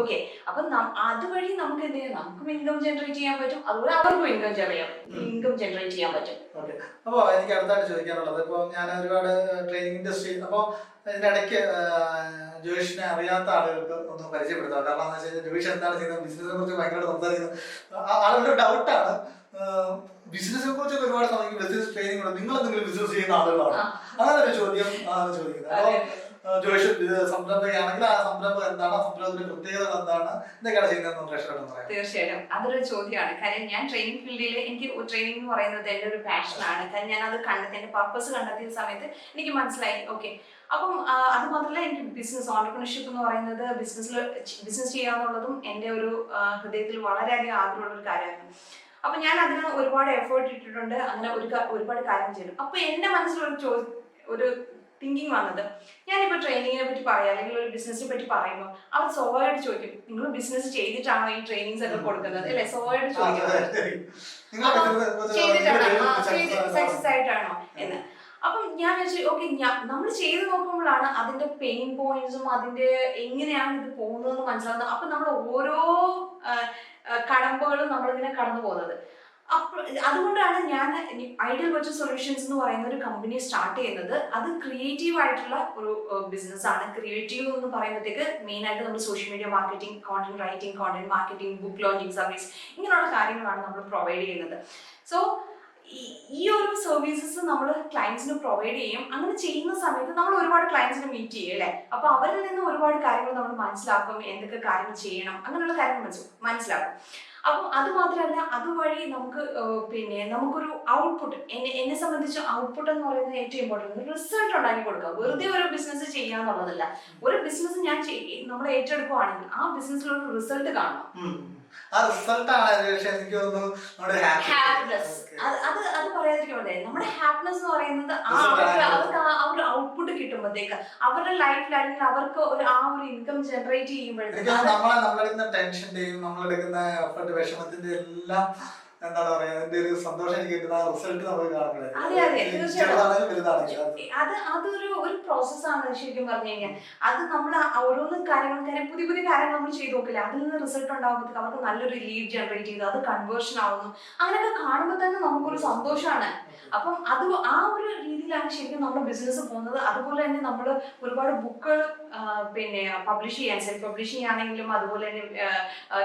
ഓക്കെ, അപ്പൊ അതുവഴി നമുക്ക് എന്ത് ചെയ്യാം, നമുക്കും ഇൻകം ജനറേറ്റ് ചെയ്യാൻ പറ്റും, അതുപോലെ അവർക്കും ഇൻകം ജനറേറ്റ് ചെയ്യാൻ പറ്റും. അപ്പൊ എനിക്ക് അടുത്തായിട്ട് ചോദിക്കാനുള്ളത്, ഇപ്പൊ ഞാൻ ഒരുപാട് ട്രെയിനിങ് ഇൻഡസ്ട്രി, അപ്പൊ ഇതിനിടയ്ക്ക് ജോയിഷിനെ അറിയാത്ത ആളുകൾക്ക് ഒന്ന് പരിചയപ്പെടുത്താം. കാരണം എന്താ വെച്ചാൽ ജോയിഷ് എന്താണ് ചെയ്യുന്നത്, ബിസിനസിനെ കുറിച്ച് ഭയങ്കര സംസാരിക്കുന്നത് ആളുകളുടെ ഡൗട്ടാണ്. ബിസിനസിനെ കുറിച്ചൊക്കെ ഒരുപാട് സമയം ബിസിനസ് ട്രെയിനിങ് ഉണ്ട്, നിങ്ങൾ എന്തെങ്കിലും ബിസിനസ് ചെയ്യുന്ന ആളുകളാണ്, അങ്ങനെ ഒരു ചോദ്യം ചോദിക്കുന്നത്. അപ്പൊ ജോയിഷ് സംരംഭകയാണെങ്കിൽ ആ സംരംഭം എന്താണ്, ആ സംരംഭത്തിന്റെ പ്രത്യേകത എന്താണ്, എന്തൊക്കെയാണ് ചെയ്യുന്നതെന്ന് പ്രേക്ഷകരോട് പറയാം. തീർച്ചയായിട്ടും അതൊരു ചോദ്യമാണ്. കാര്യം ഞാൻ ട്രെയിനിങ് ഫീൽഡിൽ, എനിക്ക് ട്രെയിനിങ് എന്ന് പറയുന്നത് എൻ്റെ ഒരു പാഷനാണ്. കാര്യം ഞാൻ അത് എന്റെ പർപ്പസ് കണ്ടെത്തിയ സമയത്ത് എനിക്ക് മനസ്സിലായി. ഓക്കെ, അപ്പം അത് മാത്രമല്ല, എനിക്ക് ബിസിനസ് ഓണ്ടർപ്രണർഷിപ്പ് എന്ന് പറയുന്നത്, ബിസിനസ് ചെയ്യാന്നുള്ളതും എൻ്റെ ഒരു ഹൃദയത്തിൽ വളരെയധികം ആഗ്രഹമുള്ള ഒരു കാര്യമായിരുന്നു. അപ്പൊ ഞാൻ അതിന് ഒരുപാട് എഫേർട്ട് ഇട്ടിട്ടുണ്ട്. അങ്ങനെ ഒരുപാട് കാര്യം ചെയ്തു. അപ്പൊ എന്റെ മനസ്സിൽ ഒരു തിങ്കിങ് വന്നത്, ഞാനിപ്പോൾ ട്രെയിനിങ്ങിനെ പറ്റി പറയാം അല്ലെങ്കിൽ ഒരു ബിസിനസിനെ പറ്റി പറയുമ്പോൾ അവർ സ്വാഭാവികമായിട്ട് ചോദിക്കും, നിങ്ങൾ ബിസിനസ് ചെയ്തിട്ടാണോ ഈ ട്രെയിനിങ്സ് ഒക്കെ കൊടുക്കുന്നത് അല്ലെ? സ്വാഭാവികമായിട്ട് ചോദിക്കുന്നത് സക്സസ് ആയിട്ടാണോ എന്ന്. അപ്പം ഞാൻ വെച്ചാൽ ഓക്കെ, നമ്മൾ ചെയ്ത് നോക്കുമ്പോഴാണ് അതിന്റെ പെയിൻ പോയിന്റ്സും അതിന്റെ എങ്ങനെയാണ് ഇത് പോകുന്നതെന്ന് മനസ്സിലാവുന്നത്. അപ്പൊ നമ്മൾ ഓരോ കടമ്പകളും നമ്മളിങ്ങനെ കടന്നു പോകുന്നത്. അതുകൊണ്ടാണ് ഞാൻ ഐഡിയൽ വെർച്വൽ സൊല്യൂഷൻസ് എന്ന് പറയുന്ന ഒരു കമ്പനി സ്റ്റാർട്ട് ചെയ്യുന്നത്. അത് ക്രിയേറ്റീവ് ആയിട്ടുള്ള ഒരു ബിസിനസ് ആണ്. ക്രിയേറ്റീവ് എന്ന് പറയുമ്പോഴത്തേക്ക് മെയിൻ ആയിട്ട് നമ്മൾ social media marketing, content writing, content marketing, book launching service, ഇങ്ങനെയുള്ള കാര്യങ്ങളാണ് നമ്മൾ പ്രൊവൈഡ് ചെയ്യുന്നത്. സോ ഈ ഒരു സർവീസസ് നമ്മൾ ക്ലയൻസിന് പ്രൊവൈഡ് ചെയ്യും. അങ്ങനെ ചെയ്യുന്ന സമയത്ത് നമ്മൾ ഒരുപാട് ക്ലയൻസിനെ മീറ്റ് ചെയ്യും അല്ലേ? അപ്പൊ അവരിൽ നിന്ന് ഒരുപാട് കാര്യങ്ങൾ നമ്മൾ മനസ്സിലാക്കും, എന്തൊക്കെ കാര്യങ്ങൾ ചെയ്യണം, അങ്ങനെയുള്ള കാര്യങ്ങൾ മനസ്സിലാക്കും. അപ്പം അത് മാത്രമല്ല, അതുവഴി നമുക്ക് നമുക്കൊരു ഔട്ട്പുട്ട്, എന്നെ സംബന്ധിച്ച് ഔട്ട്പുട്ട് എന്ന് പറയുന്നത് ഏറ്റവും ഇമ്പോർട്ടൻറ്റ്, റിസൾട്ട് ഉണ്ടാക്കി കൊടുക്കുക. വെറുതെ ഒരു ബിസിനസ് ചെയ്യാന്നുള്ളതല്ല. ഒരു ബിസിനസ് നമ്മൾ ഏറ്റെടുക്കുകയാണെങ്കിൽ ആ ബിസിനസ്സിലൊരു റിസൾട്ട് കാണണം. ആ റിസൾട്ടാണ് എനിക്ക് തോന്നുന്നു നമ്മുടെ ഹാപ്പിനെസ്. അത് പറയാതിരിക്കാൻ പറ്റില്ല. നമ്മുടെ ഹാപ്പിനെസ് എന്ന് പറയുന്നത് അവർക്ക് ആ ഒരു ഔട്ട്പുട്ട് കിട്ടുമ്പോഴത്തേക്ക് അവരുടെ ലൈഫിൽ അല്ലെങ്കിൽ അവർക്ക് ആ ഒരു ഇൻകം ജനറേറ്റ് ചെയ്യുമ്പോഴത്തേക്ക് നമ്മളെടുക്കുന്ന ടെൻഷന്റെയും നമ്മളെടുക്കുന്ന എഫർട്ട്, വിഷമത്തിന്റെ എല്ലാം എന്താണ് പറയാ, അതിന്റെ ഒരു സന്തോഷം എനിക്ക് കിട്ടുന്ന റിസൾട്ട് നമ്മൾ കാണുമ്പോഴേ അതൊരു പ്രോസസ്സാണ് ശരിക്കും പറഞ്ഞു കഴിഞ്ഞാൽ. അത് നമ്മൾ ഓരോന്ന് കാര്യങ്ങൾ പുതിയ പുതിയ കാര്യങ്ങൾ നമ്മൾ ചെയ്ത് നോക്കില്ല, അതിൽ നിന്ന് റിസൾട്ട് ഉണ്ടാകുമ്പോഴത്തേക്ക് അവർക്ക് നല്ലൊരു ലീഡ് ജനറേറ്റ് ചെയ്ത് അത് കൺവേർഷൻ ആവുന്നു. അങ്ങനെയൊക്കെ കാണുമ്പോൾ തന്നെ നമുക്കൊരു സന്തോഷമാണ്. അപ്പം അത് ആ ഒരു രീതിയിലാണ് ശരിക്കും നമ്മുടെ ബിസിനസ് പോകുന്നത്. അതുപോലെ തന്നെ നമ്മൾ ഒരുപാട് ബുക്കുകൾ പബ്ലിഷ് ചെയ്യാൻ, സെൽഫ് പബ്ലിഷിംഗ് ആണെങ്കിലും അതുപോലെ തന്നെ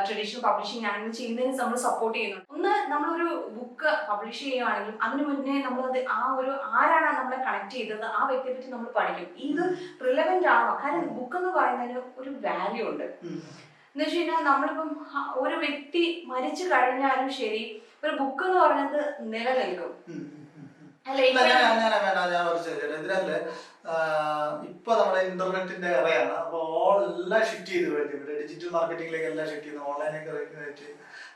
ട്രഡീഷണൽ പബ്ലിഷിംഗ് ആണെങ്കിലും ചെയ്യുന്നതിന് നമ്മൾ സപ്പോർട്ട് ചെയ്യുന്നുണ്ട്. ഒന്ന്, നമ്മളൊരു ബുക്ക് പബ്ലിഷ് ചെയ്യുകയാണെങ്കിലും അതിന് മുന്നേ നമ്മളത് ആരാണ് നമ്മളെ കണക്ട് ചെയ്തത്, ആ വ്യക്തിയെ പറ്റി നമ്മൾ പഠിക്കും. ഇത് റിലവന്റ് ആണോ? കാരണം ബുക്ക് എന്ന് പറയുന്നതിന് ഒരു വാല്യൂ ഉണ്ട്. എന്ന് വെച്ച് കഴിഞ്ഞാൽ നമ്മളിപ്പം ഒരു വ്യക്തി മരിച്ചു കഴിഞ്ഞാലും ശരി, ഒരു ബുക്ക് എന്ന് പറയുന്നത് നിലനിൽക്കും. ഇതിനല്ലേ ഇപ്പൊ നമ്മുടെ ഇന്റർനെറ്റിന്റെ ഇറയാണ്. അപ്പൊ എല്ലാം ഷിഫ്റ്റ് ചെയ്ത് കഴിഞ്ഞു, ഡിജിറ്റൽ മാർക്കറ്റിംഗിലേക്ക് എല്ലാം ഷിഫ്റ്റ് ചെയ്യുന്നു, ഓൺലൈനൊക്കെ.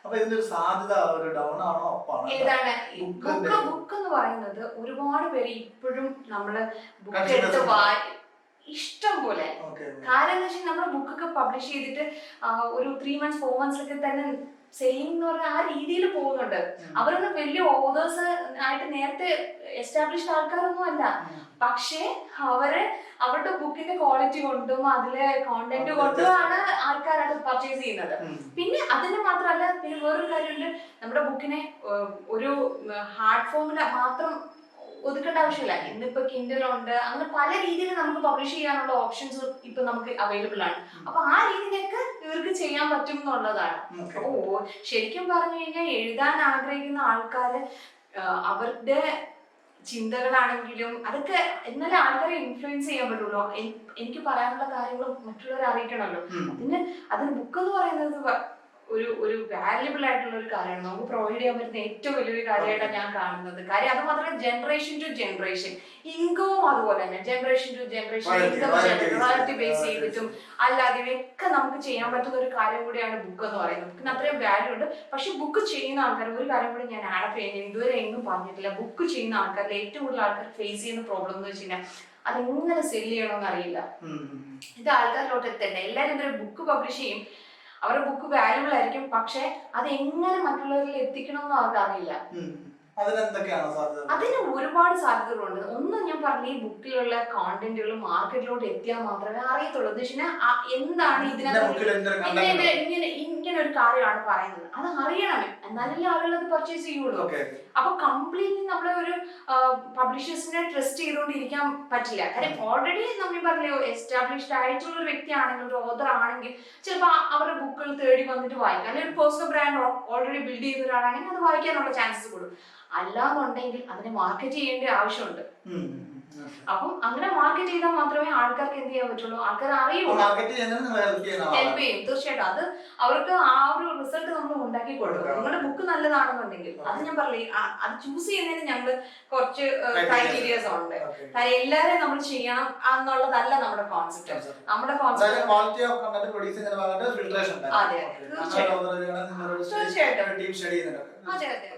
അപ്പൊ ഇതിന്റെ ഒരു സാധ്യത ഒരു ഡൗൺ ആണോ അപ്പാണ്? ഏതാണ് ബുക്ക് എന്ന് പറയുന്നത്? ഒരുപാട് പേര് ഇപ്പോഴും നമ്മള് ബുക്ക് എടുത്ത് ഇഷ്ടം പോലെ. കാരണം എന്താ വെച്ചാൽ നമ്മൾ ബുക്കൊക്കെ പബ്ലിഷ് ചെയ്തിട്ട് ഒരു 3 months 4 months തന്നെ സെല്ലിംഗ് എന്ന് പറഞ്ഞാൽ ആ രീതിയിൽ പോകുന്നുണ്ട്. അവരൊന്നും വലിയ ഓതേഴ്സ് ആയിട്ട് നേരത്തെ എസ്റ്റാബ്ലിഷ്ഡ് ആൾക്കാരൊന്നും അല്ല. പക്ഷേ അവരുടെ ബുക്കിന്റെ ക്വാളിറ്റി കൊണ്ടും അതിലെ കോണ്ടന്റ് കൊണ്ടുമാണ് ആൾക്കാർ അത് പർച്ചേസ് ചെയ്യുന്നത്. പിന്നെ അതിന് മാത്രമല്ല, പിന്നെ വേറൊരു കാര്യമുണ്ട്, നമ്മുടെ ബുക്കിനെ ഒരു ഹാർഡ് ഫോമിൽ മാത്രം ഒതുക്കേണ്ട ആവശ്യമില്ല. ഇന്നിപ്പോ കിൻഡിൽ ഉണ്ട്, അങ്ങനെ പല രീതിയിൽ നമുക്ക് പബ്ലിഷ് ചെയ്യാനുള്ള ഓപ്ഷൻസ് ഇപ്പൊ നമുക്ക് അവൈലബിൾ ആണ്. അപ്പൊ ആ രീതിയിലൊക്കെ ഇവർക്ക് ചെയ്യാൻ പറ്റും എന്നുള്ളതാണ്. അപ്പോ ശരിക്കും പറഞ്ഞു കഴിഞ്ഞാൽ എഴുതാൻ ആഗ്രഹിക്കുന്ന ആൾക്കാര് അവരുടെ ചിന്തകളാണെങ്കിലും അതൊക്കെ എന്നാലേ ആൾക്കാരെ ഇൻഫ്ലുവൻസ് ചെയ്യാൻ പറ്റുള്ളൂ. എനിക്ക് പറയാനുള്ള കാര്യങ്ങൾ മറ്റുള്ളവരെ അറിയിക്കണമല്ലോ. അതിന് ബുക്ക് എന്ന് പറയുന്നത് ഒരു വാല്യുബിൾ ആയിട്ടുള്ള ഒരു കാര്യമാണ്. നമുക്ക് പ്രൊവൈഡ് ചെയ്യാൻ പറ്റുന്ന ഏറ്റവും വലിയൊരു കാര്യമായിട്ടാണ് ഞാൻ കാണുന്നത്. കാര്യം അത് മാത്രമല്ല, ജനറേഷൻ ടു ജനറേഷൻ ഇൻകവും അതുപോലെ തന്നെ generation to generation income royalty base ചെയ്തിട്ടും അല്ലാതെയും ഒക്കെ നമുക്ക് ചെയ്യാൻ പറ്റുന്ന ഒരു കാര്യം കൂടിയാണ് ബുക്ക് എന്ന് പറയുന്നത്. ബുക്കിന് അത്രയും വാല്യൂ ഉണ്ട്. പക്ഷെ ബുക്ക് ചെയ്യുന്ന ആൾക്കാർ, ഒരു കാര്യം കൂടി ഞാൻ ആഡ് ചെയ്യുന്നത് ഇതുവരെ എങ്ങും പറഞ്ഞിട്ടില്ല, ബുക്ക് ചെയ്യുന്ന ആൾക്കാരിൽ ഏറ്റവും കൂടുതൽ ആൾക്കാർ ഫേസ് ചെയ്യുന്ന പ്രോബ്ലം എന്ന് വെച്ച് കഴിഞ്ഞാൽ അതെങ്ങനെ സെല് ചെയ്യണമെന്ന് അറിയില്ല. ഇത് ആൾക്കാരിലോട്ട് എത്തണ്ട. എല്ലാവരും ഇതൊരു ബുക്ക് പബ്ലിഷ് ചെയ്യും, അവരുടെ ബുക്ക് വാല്യുബിൾ ആയിരിക്കും, പക്ഷെ അത് എങ്ങനെ മറ്റുള്ളവരിൽ എത്തിക്കണം എന്ന് അവർക്ക് അറിയില്ല. അതിന് ഒരുപാട് സാധ്യതകളുണ്ട്. ഒന്ന് ഞാൻ പറഞ്ഞ, ഈ ബുക്കിലുള്ള കോണ്ടന്റുകൾ മാർക്കറ്റിലോട്ട് എത്തിയാൽ മാത്രമേ അറിയത്തുള്ളൂ. എന്ന് വെച്ചാൽ എന്താണ് ഇതിനകത്ത് ഇങ്ങനെ ഒരു കാര്യമാണ് പറയുന്നത്, അത് അറിയണമേ, എന്നാലല്ലേ ആളുകൾ അത് പർച്ചേസ് ചെയ്യുള്ളൂ. അപ്പൊ കംപ്ലീറ്റ്ലി നമ്മളെ ഒരു പബ്ലിഷേഴ്സിനെ ട്രസ്റ്റ് ചെയ്തുകൊണ്ടിരിക്കാൻ പറ്റില്ല. കാര്യം ഓൾറെഡി നമ്മൾ പറഞ്ഞല്ലോ, എസ്റ്റാബ്ലിഷ്ഡ് ആയിട്ടുള്ള ഒരു വ്യക്തിയാണെങ്കിൽ, ഒരു ഓതർ ആണെങ്കിൽ ചിലപ്പോൾ അവരുടെ ബുക്കുകൾ തേടി വന്നിട്ട് വായിക്കാം. അല്ലെങ്കിൽ ഒരു പേഴ്സണൽ ബ്രാൻഡ് ഓൾറെഡി ബിൽഡ് ചെയ്ത ഒരാളാണെങ്കിൽ അത് വായിക്കാനുള്ള ചാൻസസ് കൂടും. അല്ലാന്നുണ്ടെങ്കിൽ അതിനെ മാർക്കറ്റ് ചെയ്യേണ്ട ആവശ്യമുണ്ട്. അപ്പം അങ്ങനെ മാർക്കറ്റ് ചെയ്താൽ മാത്രമേ ആൾക്കാർക്ക് എന്ത് ചെയ്യാൻ പറ്റുള്ളൂ, ആൾക്കാർ അറിയുള്ളൂ. ഹെൽപ്പ് ചെയ്യും തീർച്ചയായിട്ടും. അത് അവർക്ക് ആ ഒരു റിസൾട്ട് നമ്മൾ ഉണ്ടാക്കി കൊടുക്കും. നിങ്ങളുടെ ബുക്ക് നല്ലതാണെന്നുണ്ടെങ്കിൽ അത് ഞാൻ പറയില്ലേ, അത് ചൂസ് ചെയ്യുന്നതിന് ഞങ്ങള് കുറച്ച് ക്രൈറ്റീരിയസ് ഉണ്ട്. കാര്യം എല്ലാവരെയും നമ്മൾ ചെയ്യണം എന്നുള്ളതല്ല നമ്മുടെ കോൺസെപ്റ്റ്. നമ്മുടെ കോൺസെപ്റ്റ് അതെ തീർച്ചയായിട്ടും. അതെ അതെ.